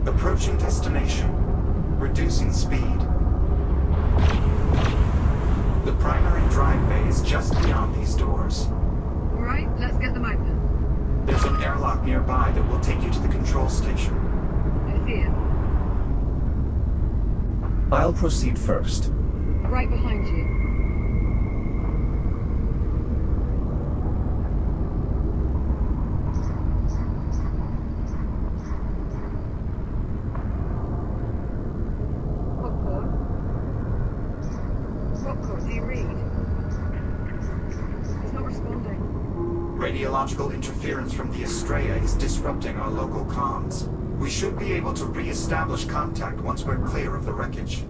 Approaching destination. Reducing speed. The primary drive bay is just beyond these doors.
Alright, let's get them open.
There's an airlock nearby that will take you to the control station.
I see it.
I'll proceed first.
Right behind you.
Radiological interference from the Estrella is disrupting our local comms. We should be able to re-establish contact once we're clear of the wreckage.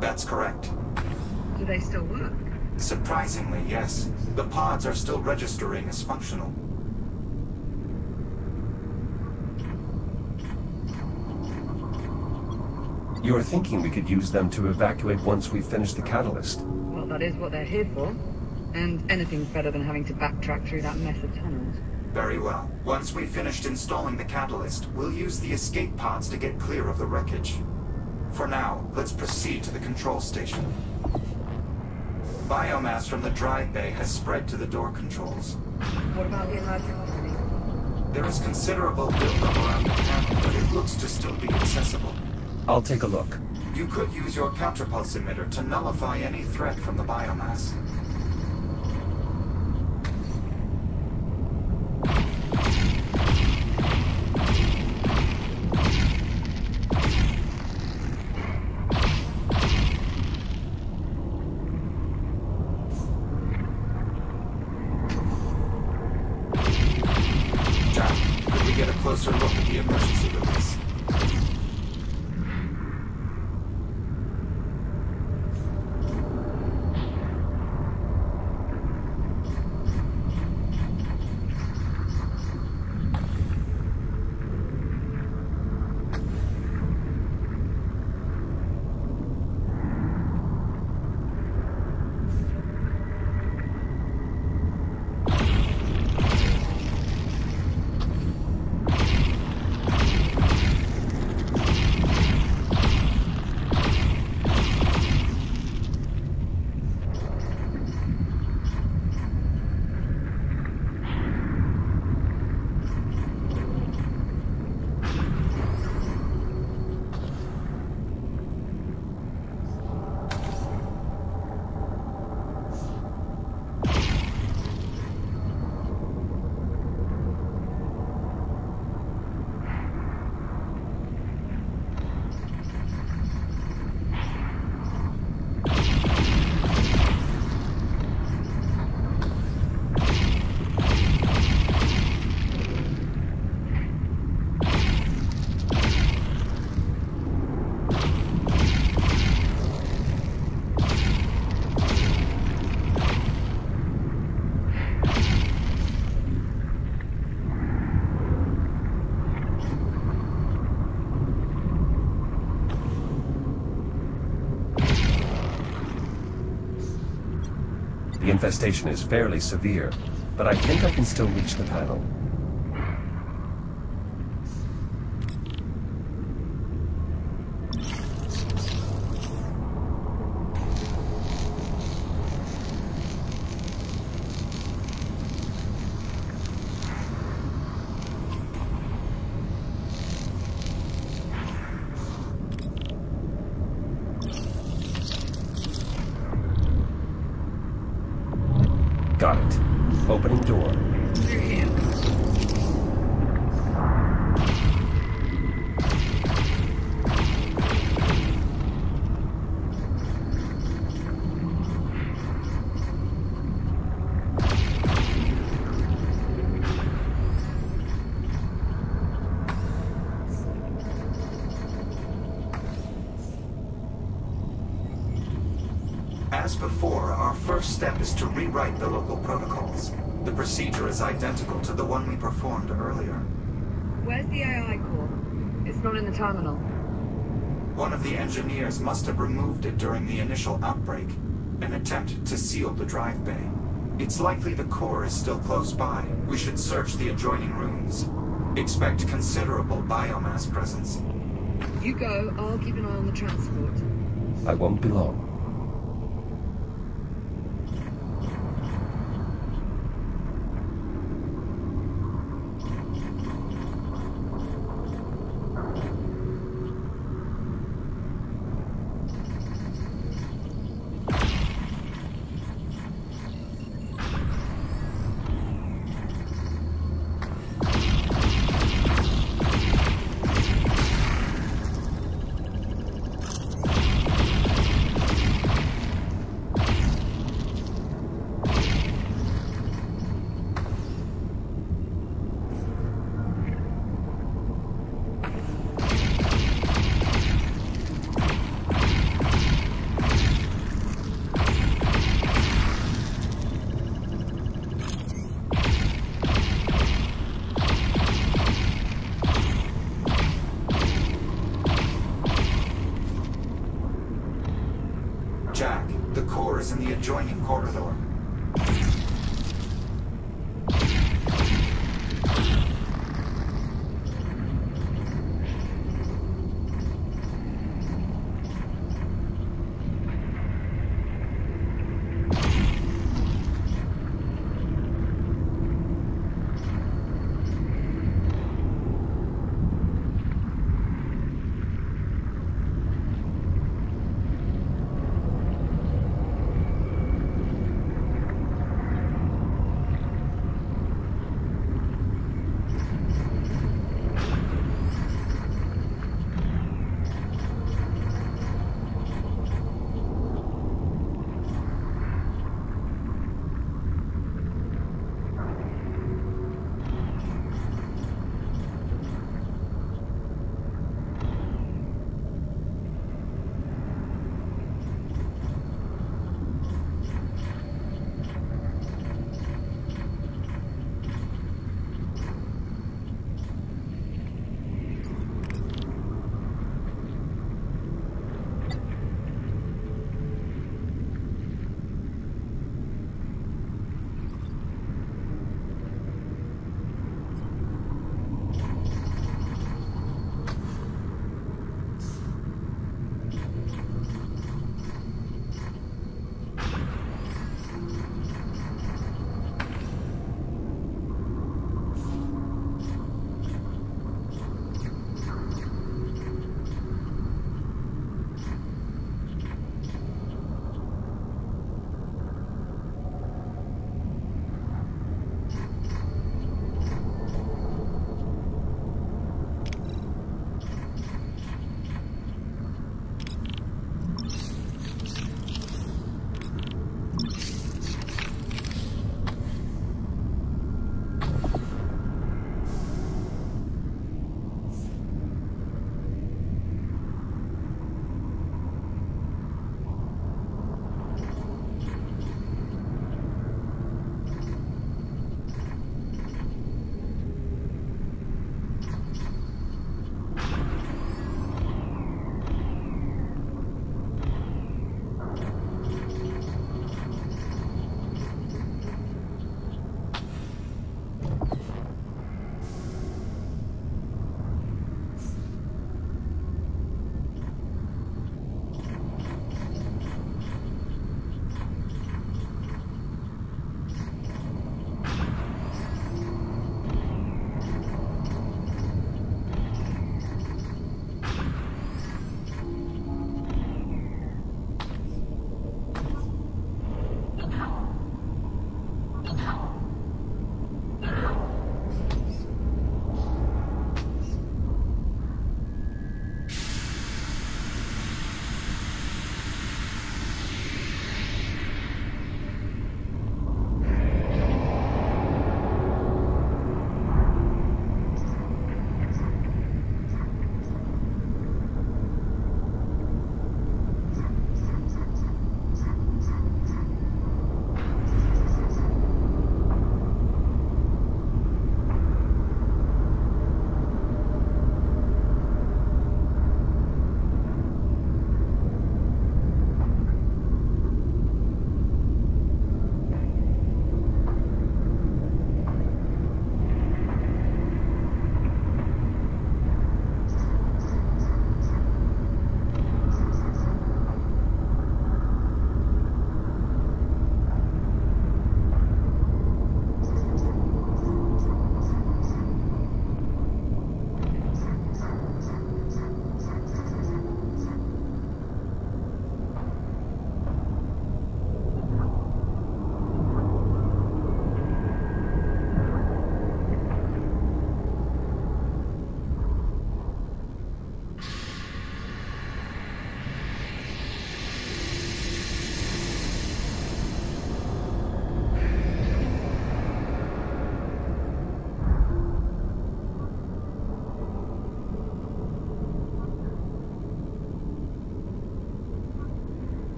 That's correct.
Do they still work?
Surprisingly, yes. The pods are still registering as functional.
You're thinking we could use them to evacuate once we finish the catalyst?
Well, that is what they're here for. And anything's better than having to backtrack through that mess of tunnels.
Very well. Once we've finished installing the catalyst, we'll use the escape pods to get clear of the wreckage. For now, let's proceed to the control station. Biomass from the drive bay has spread to the door controls.
What about the emergency?
There is considerable buildup around the panel, but it looks to still be accessible.
I'll take a look.
You could use your counterpulse emitter to nullify any threat from the biomass. Closer look at the emergency release.
The infestation is fairly severe, but I think I can still reach the panel. Got it. Opening door.
Through here.
As before, our first step is to rewrite the local protocols. The procedure is identical to the one we performed earlier.
Where's the AI core? It's not in the terminal.
One of the engineers must have removed it during the initial outbreak, an attempt to seal the drive bay. It's likely the core is still close by. We should search the adjoining rooms. Expect considerable biomass presence.
You go, I'll keep an eye on the transport.
I won't be long.
Jack, the core is in the adjoining corridor.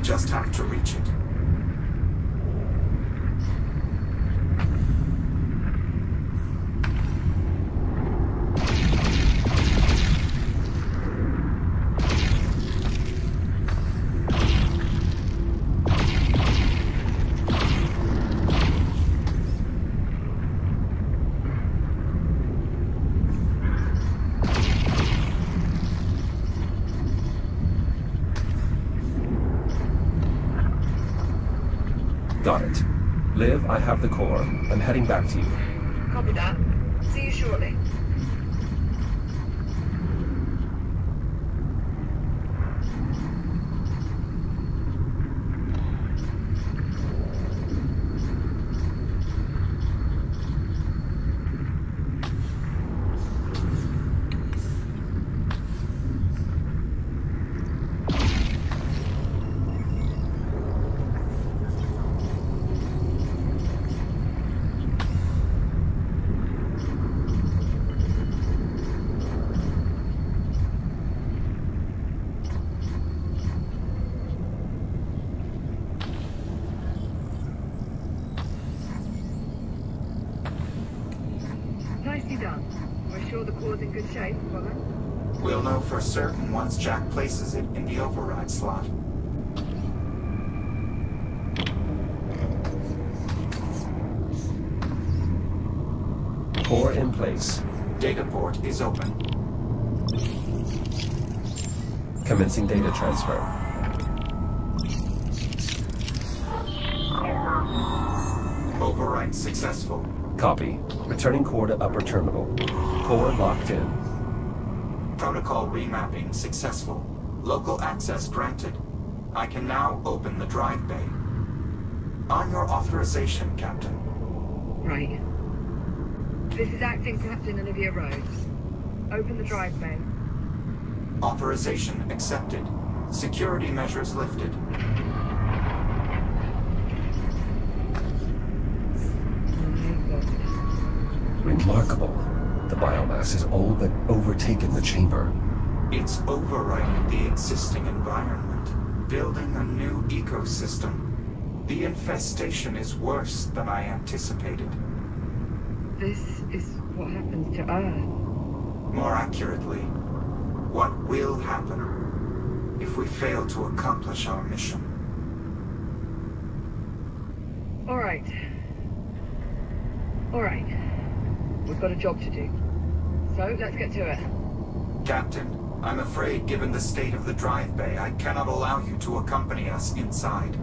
We just have to reach it.
Got it. Liv, I have the core. I'm heading back to you.
Copy that. See you shortly. Nicely done. We're sure the core's in good shape, Apollo?
We'll know for certain once Jack places it in the override slot.
Core in place.
Data port is open.
Commencing data transfer.
Override successful.
Copy. Returning core to upper terminal. Core locked in.
Protocol remapping successful. Local access granted. I can now open the drive bay. On your authorization, Captain.
Right. This is Acting Captain Olivia Rhodes. Open the drive bay.
Authorization accepted. Security measures lifted.
Remarkable. The biomass has all but overtaken the chamber.
It's overriding the existing environment, building a new ecosystem. The infestation is worse than I anticipated.
This is what happens to Earth.
More accurately, what will happen if we fail to accomplish our mission.
All right. We've got a job to do. So, let's get to it.
Captain, I'm afraid given the state of the drive bay, I cannot allow you to accompany us inside.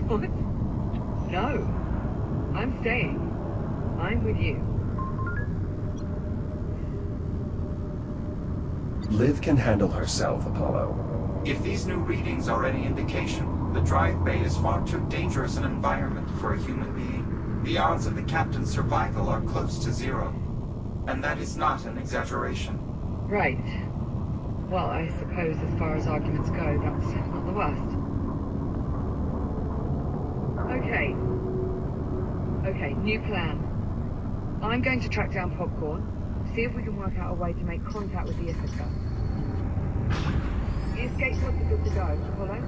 What? No. I'm staying. I'm with you.
Liv can handle herself, Apollo.
If these new readings are any indication, the drive bay is far too dangerous an environment for a human being. The odds of the captain's survival are close to zero. And that is not an exaggeration.
Right. Well, I suppose as far as arguments go, that's not the worst. Okay, new plan. I'm going to track down Popcorn, see if we can work out a way to make contact with the Ithaca. The escape pods are good to go, Apollo?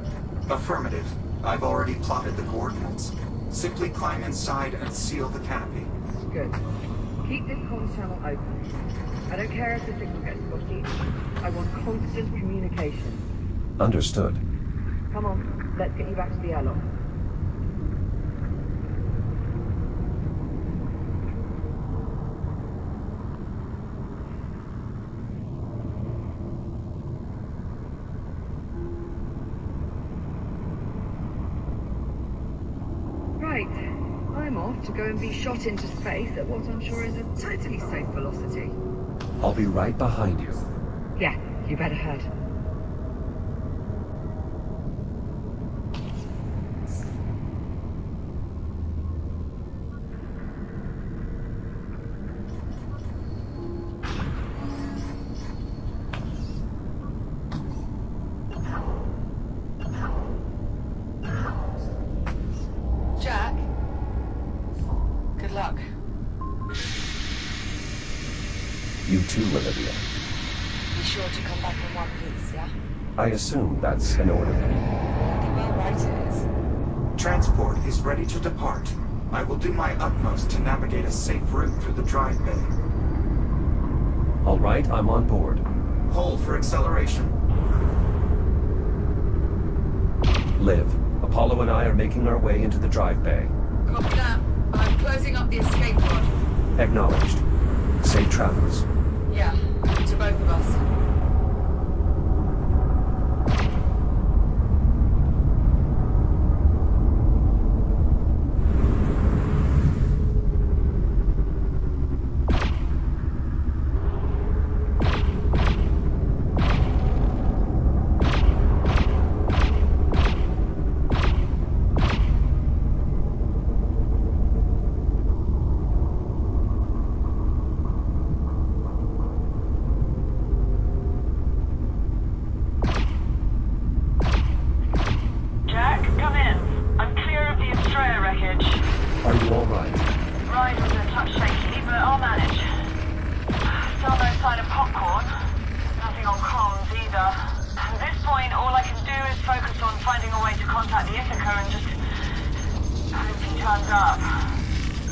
Affirmative. I've already plotted the coordinates. Simply climb inside and seal the canopy.
Good. Keep this comms channel open. I don't care if the signal gets spotty. I want constant communication.
Understood.
Come on, let's get you back to the airlock. To go and be shot into space at what I'm sure is a totally safe velocity.
I'll be right behind you.
Yeah, you better head.
Jack? Good luck.
You too, Olivia.
Be sure to come back in one piece, yeah?
I assume that's an order.
Bloody well right is.
Transport is ready to depart. I will do my utmost to navigate a safe route through the drive bay.
All right, I'm on board.
Hold for acceleration.
Liv, Apollo and I are making our way into the drive bay.
Copy that. I'm closing up the escape pod.
Acknowledged. Safe travels.
Yeah, to both of us.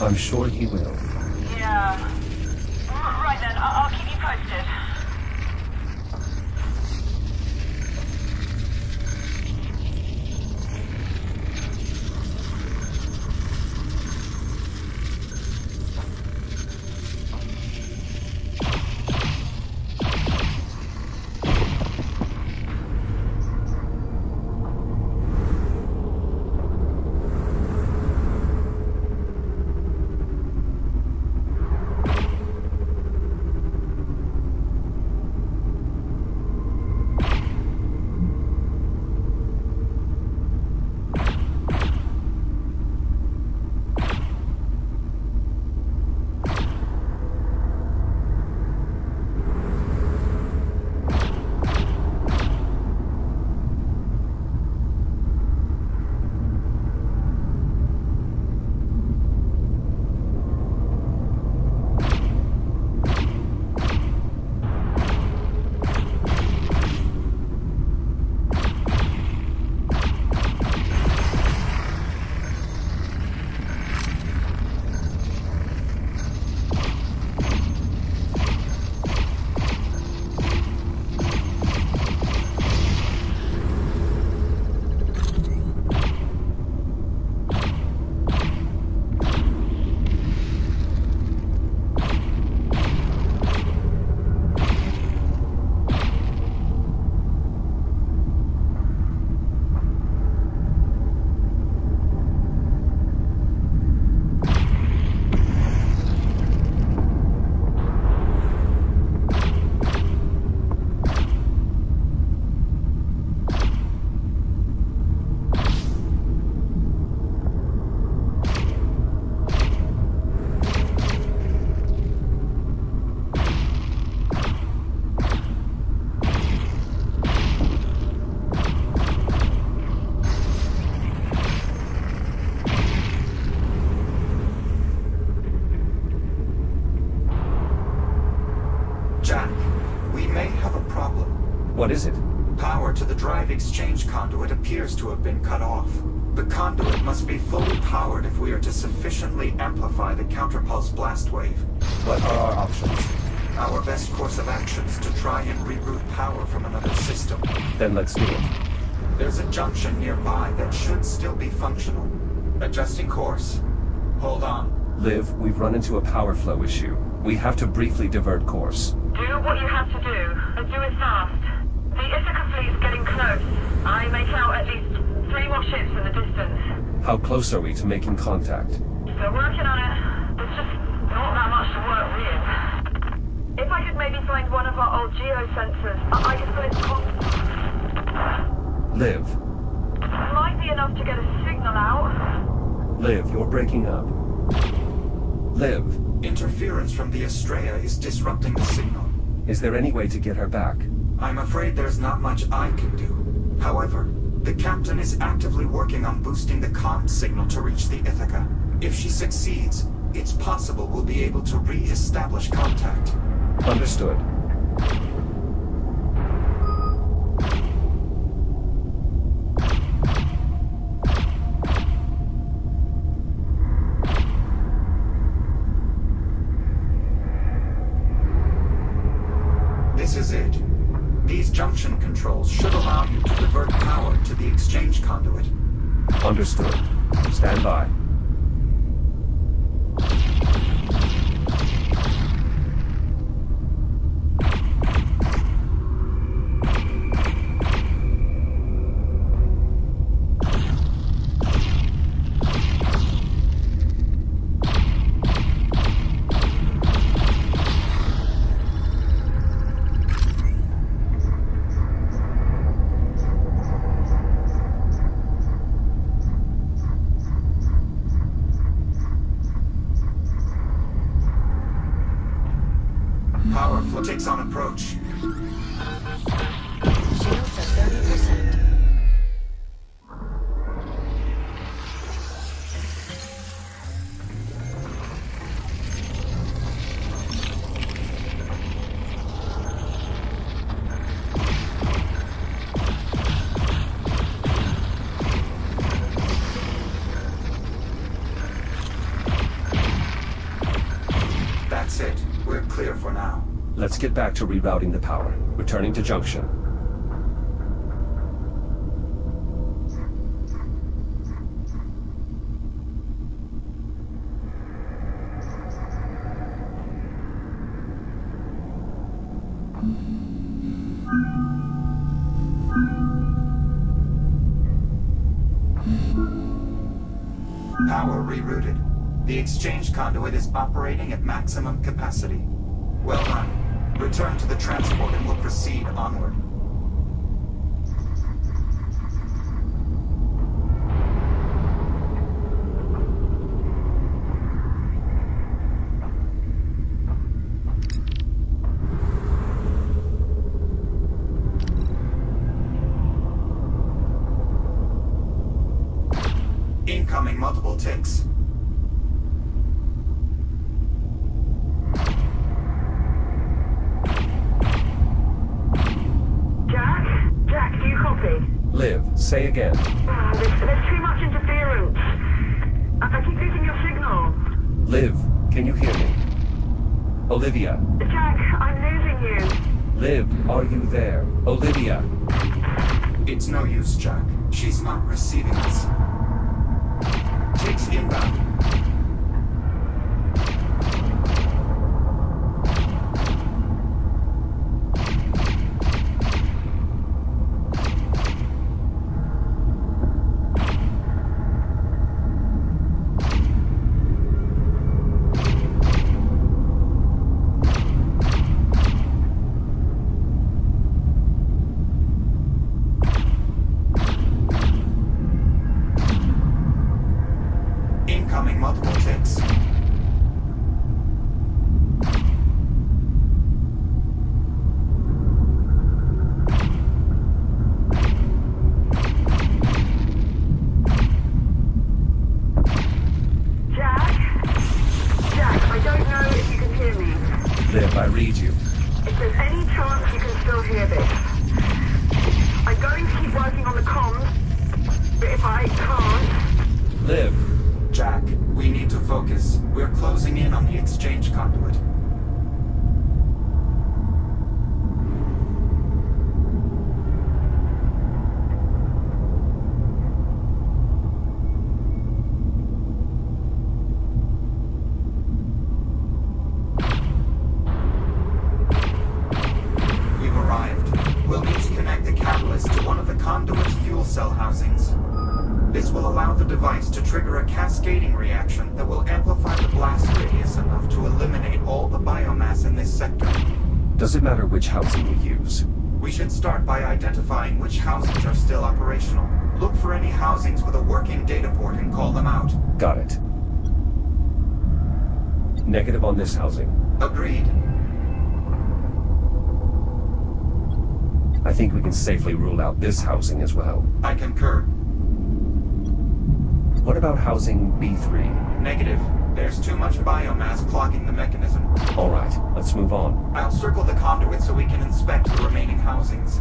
I'm sure he will.
Yeah. Right then, I'll keep you posted.
What is it?
Power to the drive exchange conduit appears to have been cut off. The conduit must be fully powered if we are to sufficiently amplify the counterpulse blast wave.
What are our options?
Our best course of action is to try and reroute power from another system.
Then let's do it.
There's a junction nearby that should still be functional. Adjusting course. Hold on.
Liv, we've run into a power flow issue. We have to briefly divert course.
Do what you have to do, and do it fast. The Ithaca fleet's getting close. I make out at least 3 more ships in the distance.
How close are we to making contact?
Still working on it. There's just not that much to work with. If I could maybe find one of our old geosensors, I could put it to
Liv.
Might be enough to get a signal out.
Liv, you're breaking up. Liv.
Interference from the Estrella is disrupting the signal.
Is there any way to get her back?
I'm afraid there's not much I can do. However, the captain is actively working on boosting the comm signal to reach the Ithaca. If she succeeds, it's possible we'll be able to re-establish contact.
Understood. Understood. Stand by.
Power flow takes on approach.
Shields at 30%.
That's it. We're clear for now.
Let's get back to rerouting the power. Returning to junction.
Power rerouted. The exchange conduit is operating at maximum capacity. Well done. Return to the transport and we'll proceed onward. Incoming multiple ticks.
Jack, do you copy?
Liv, say again.
There's too much interference. I keep losing your signal.
Liv, can you hear me? Olivia.
Jack, I'm losing you.
Liv, are you there? Olivia.
It's no use, Jack. She's not receiving us. Ticks inbound. Incoming multiple ticks.
Jack, I don't know if you can hear me.
Liv, I read you.
If there's any chance you can still hear this, I'm going to keep working on the comms, but if I can't...
Liv.
Jack, we need to focus. We're closing in on the exchange conduit. We've arrived. We'll need to connect the catalyst to one of the conduit's fuel cell housings. This will allow the device to trigger a cascading reaction that will amplify the blast radius enough to eliminate all the biomass in this sector.
Does it matter which housing we use?
We should start by identifying which housings are still operational. Look for any housings with a working data port and call them out.
Got it. Negative on this housing.
Agreed.
I think we can safely rule out this housing as well.
I concur.
What about housing B3?
Negative. There's too much biomass clogging the mechanism.
All right, let's move on.
I'll circle the conduit so we can inspect the remaining housings.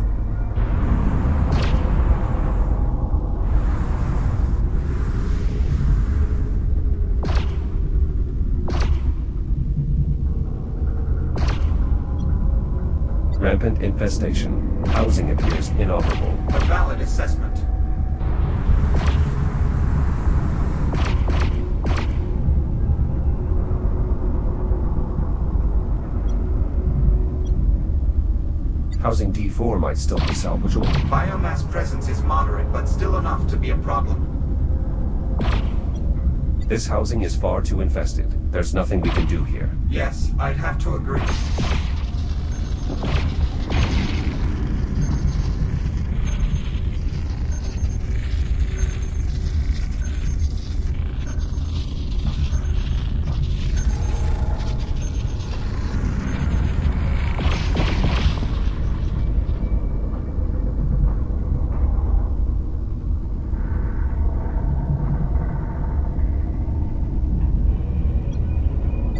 Rampant infestation. Housing appears inoperable.
A valid assessment.
Housing D4 might still be salvageable.
Biomass presence is moderate, but still enough to be a problem.
This housing is far too infested. There's nothing we can do here.
Yes, I'd have to agree.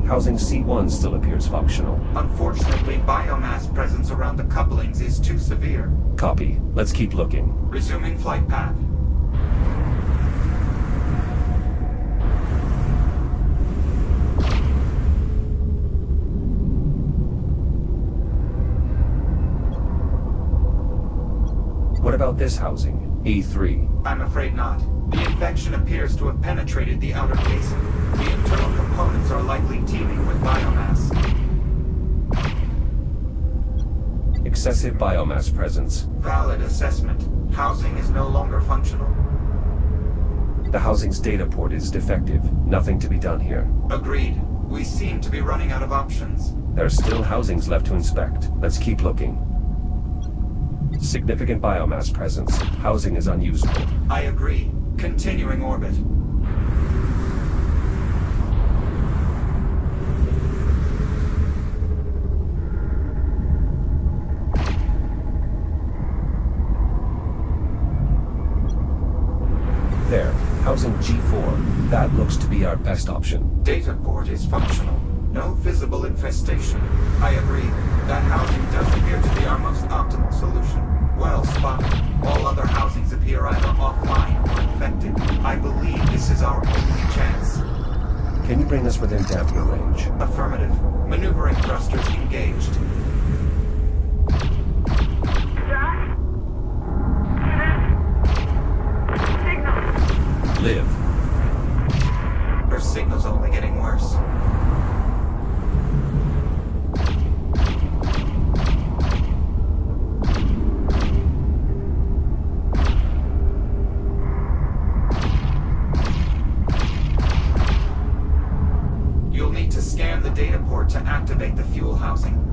Housing C1 still appears functional.
Unfortunately, biomass presence around the couplings is too severe.
Copy. Let's keep looking.
Resuming flight path.
What about this housing? E3.
I'm afraid not. The infection appears to have penetrated the outer casing. The internal components are likely teeming with biomass.
Excessive biomass presence.
Valid assessment. Housing is no longer functional.
The housing's data port is defective. Nothing to be done here.
Agreed. We seem to be running out of options.
There are still housings left to inspect. Let's keep looking. Significant biomass presence. Housing is unusable.
I agree. Continuing orbit.
There. Housing G4. That looks to be our best option.
Data port is functional. No visible infestation. I agree. That housing does appear to be our most optimal solution. Well spotted. All other housings appear either offline or infected. I believe this is our only chance.
Can you bring us within damping range?
Affirmative. Maneuvering thrusters engaged.
Jack? Signal.
Live.
Her signal's only getting worse. You'll need to scan the data port to activate the fuel housing.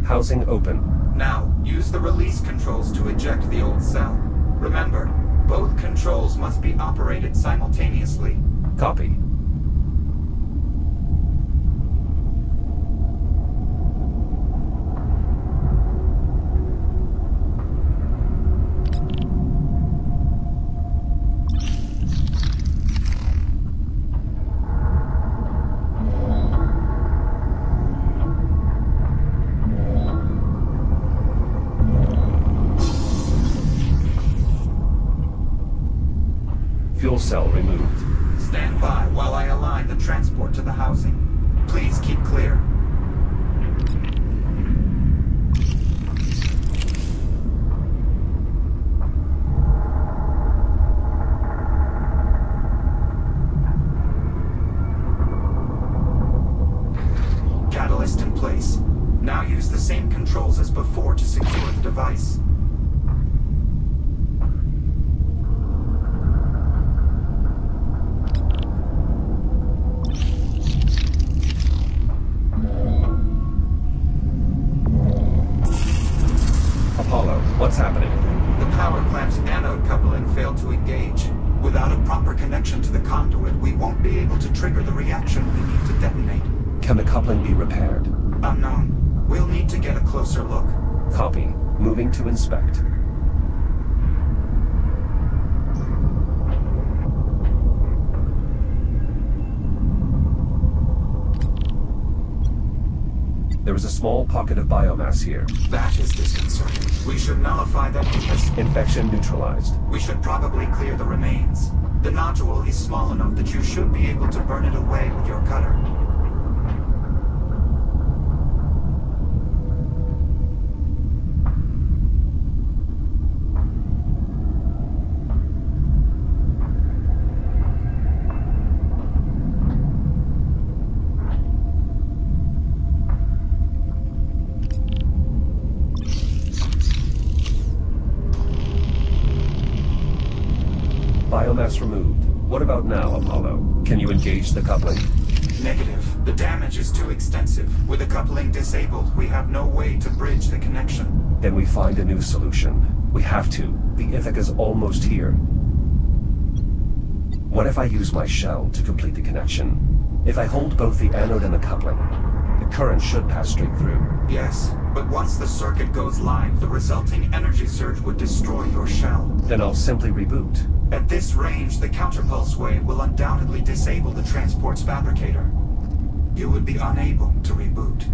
Housing open.
Now, use the release controls to eject the old cell. Remember, both controls must be operated simultaneously.
Copy. Fuel cell removed.
Stand by while I align the transport to the housing. Please keep clear. Catalyst in place. Now use the same controls as before to secure the device.
What's happening?
The power plant's anode coupling failed to engage. Without a proper connection to the conduit, we won't be able to trigger the reaction we need to detonate.
Can the coupling be repaired?
Unknown. We'll need to get a closer look.
Copy. Moving to inspect. There is a small pocket of biomass here.
That is disconcerting. We should nullify that because
Infection neutralized.
we should probably clear the remains. The nodule is small enough that you should be able to burn it away with your cutter.
Biomass removed. What about now, Apollo? Can you engage the coupling?
Negative. The damage is too extensive. With the coupling disabled, we have no way to bridge the connection.
Then we find a new solution. We have to. The Ithaca's almost here. What if I use my shell to complete the connection? If I hold both the anode and the coupling, the current should pass straight through.
Yes, but once the circuit goes live, the resulting energy surge would destroy your shell.
Then I'll simply reboot.
At this range, the counterpulse wave will undoubtedly disable the transport's fabricator. You would be unable to reboot.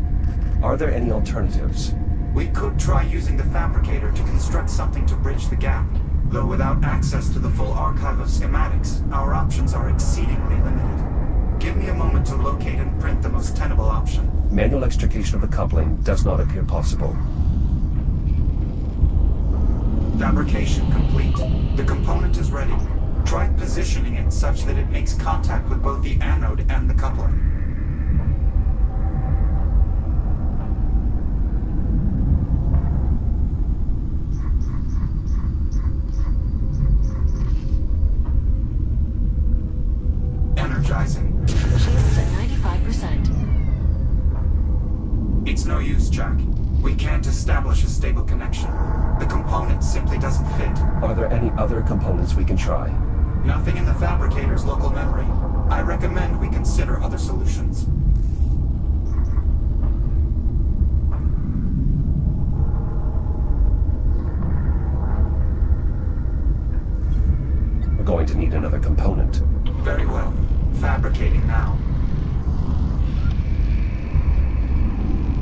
Are there any alternatives?
We could try using the fabricator to construct something to bridge the gap. Though without access to the full archive of schematics, our options are exceedingly limited. Give me a moment to locate and print the most tenable option.
Manual extrication of the coupling does not appear possible.
Fabrication complete. The component is ready. Try positioning it such that it makes contact with both the anode and the coupler. Energizing.
Shields at 95%.
It's no use, Jack. We can't establish a stable connection. The component simply doesn't fit.
Are there any other components we can try?
Nothing in the fabricator's local memory. I recommend we consider other solutions.
We're going to need another component.
Very well. Fabricating now.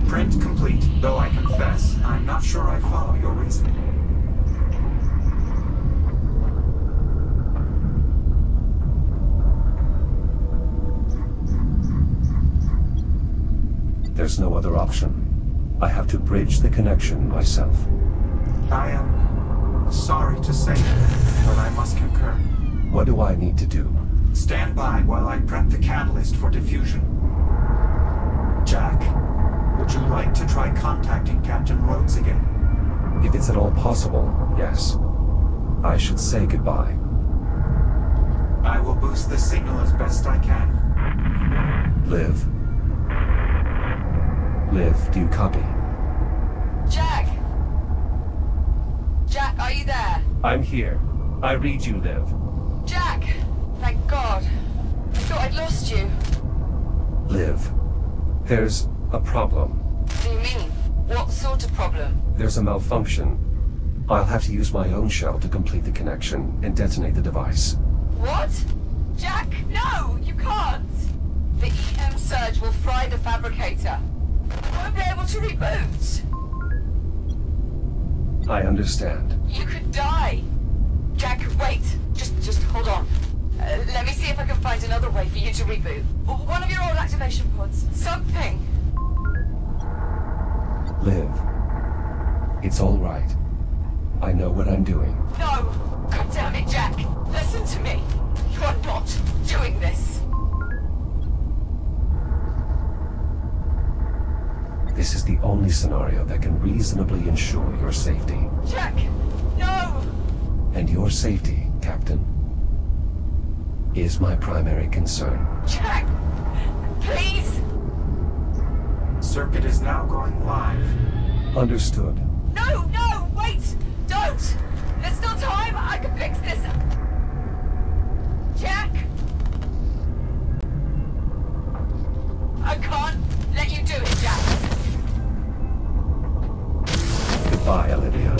Print complete, though I confess, I'm not sure I follow your reasoning.
There's no other option. I have to bridge the connection myself.
I am sorry to say it, but I must concur.
What do I need to do?
Stand by while I prep the catalyst for diffusion. Jack, would you like to try contacting Captain Rhodes again?
If it's at all possible, yes. I should say goodbye.
I will boost the signal as best I can.
Liv. Liv, do you copy?
Jack! Jack, are you there?
I'm here. I read you, Liv.
Jack! Thank God. I thought I'd lost you.
Liv. There's a problem.
What do you mean? What sort of problem?
There's a malfunction. I'll have to use my own shell to complete the connection and detonate the device.
What? Jack, no! You can't! The EM surge will fry the fabricator. I won't be able to reboot.
I understand.
You could die. Jack, wait. Just hold on. Let me see if I can find another way for you to reboot. One of your old activation pods. Something.
Liv. It's all right. I know what I'm doing.
No! God damn it, Jack! Listen to me! You are not doing this!
This is the only scenario that can reasonably ensure your safety.
Jack! No!
And your safety, Captain, is my primary concern.
Jack! Please!
Circuit is now going live.
Understood.
No! No! Wait! Don't! There's still time! I can fix this! Jack! I can't let you do it, Jack!
Goodbye, Olivia.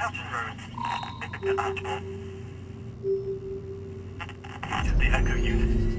Captain Rhodes, Admiral. This is the Echo unit.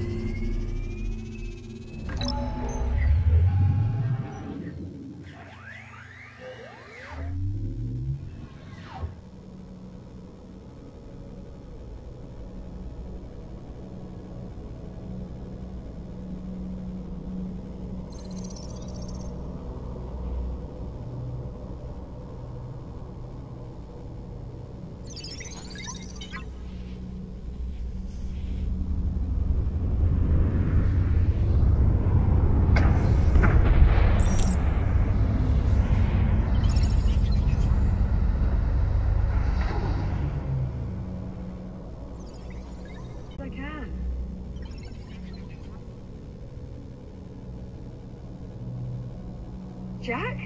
Jack?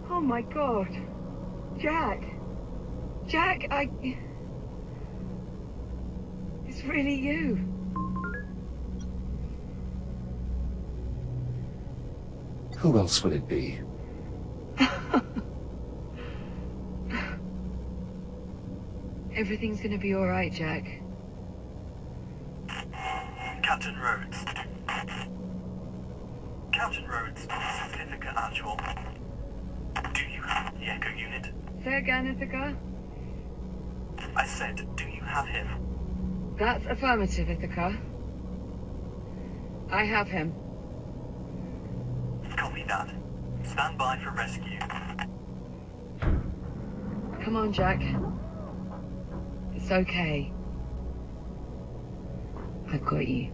Oh my god. Jack. Jack, It's really you.
Who else would it be?
Everything's gonna be alright, Jack.
Captain Rhodes. Captain Rhodes, this is Ithaca Actual. Do you have the Echo unit?
Say again, Ithaca?
I said, do you have him?
That's affirmative, Ithaca. I have him.
Copy that. Stand by for rescue.
Come on, Jack. It's okay. I've got you.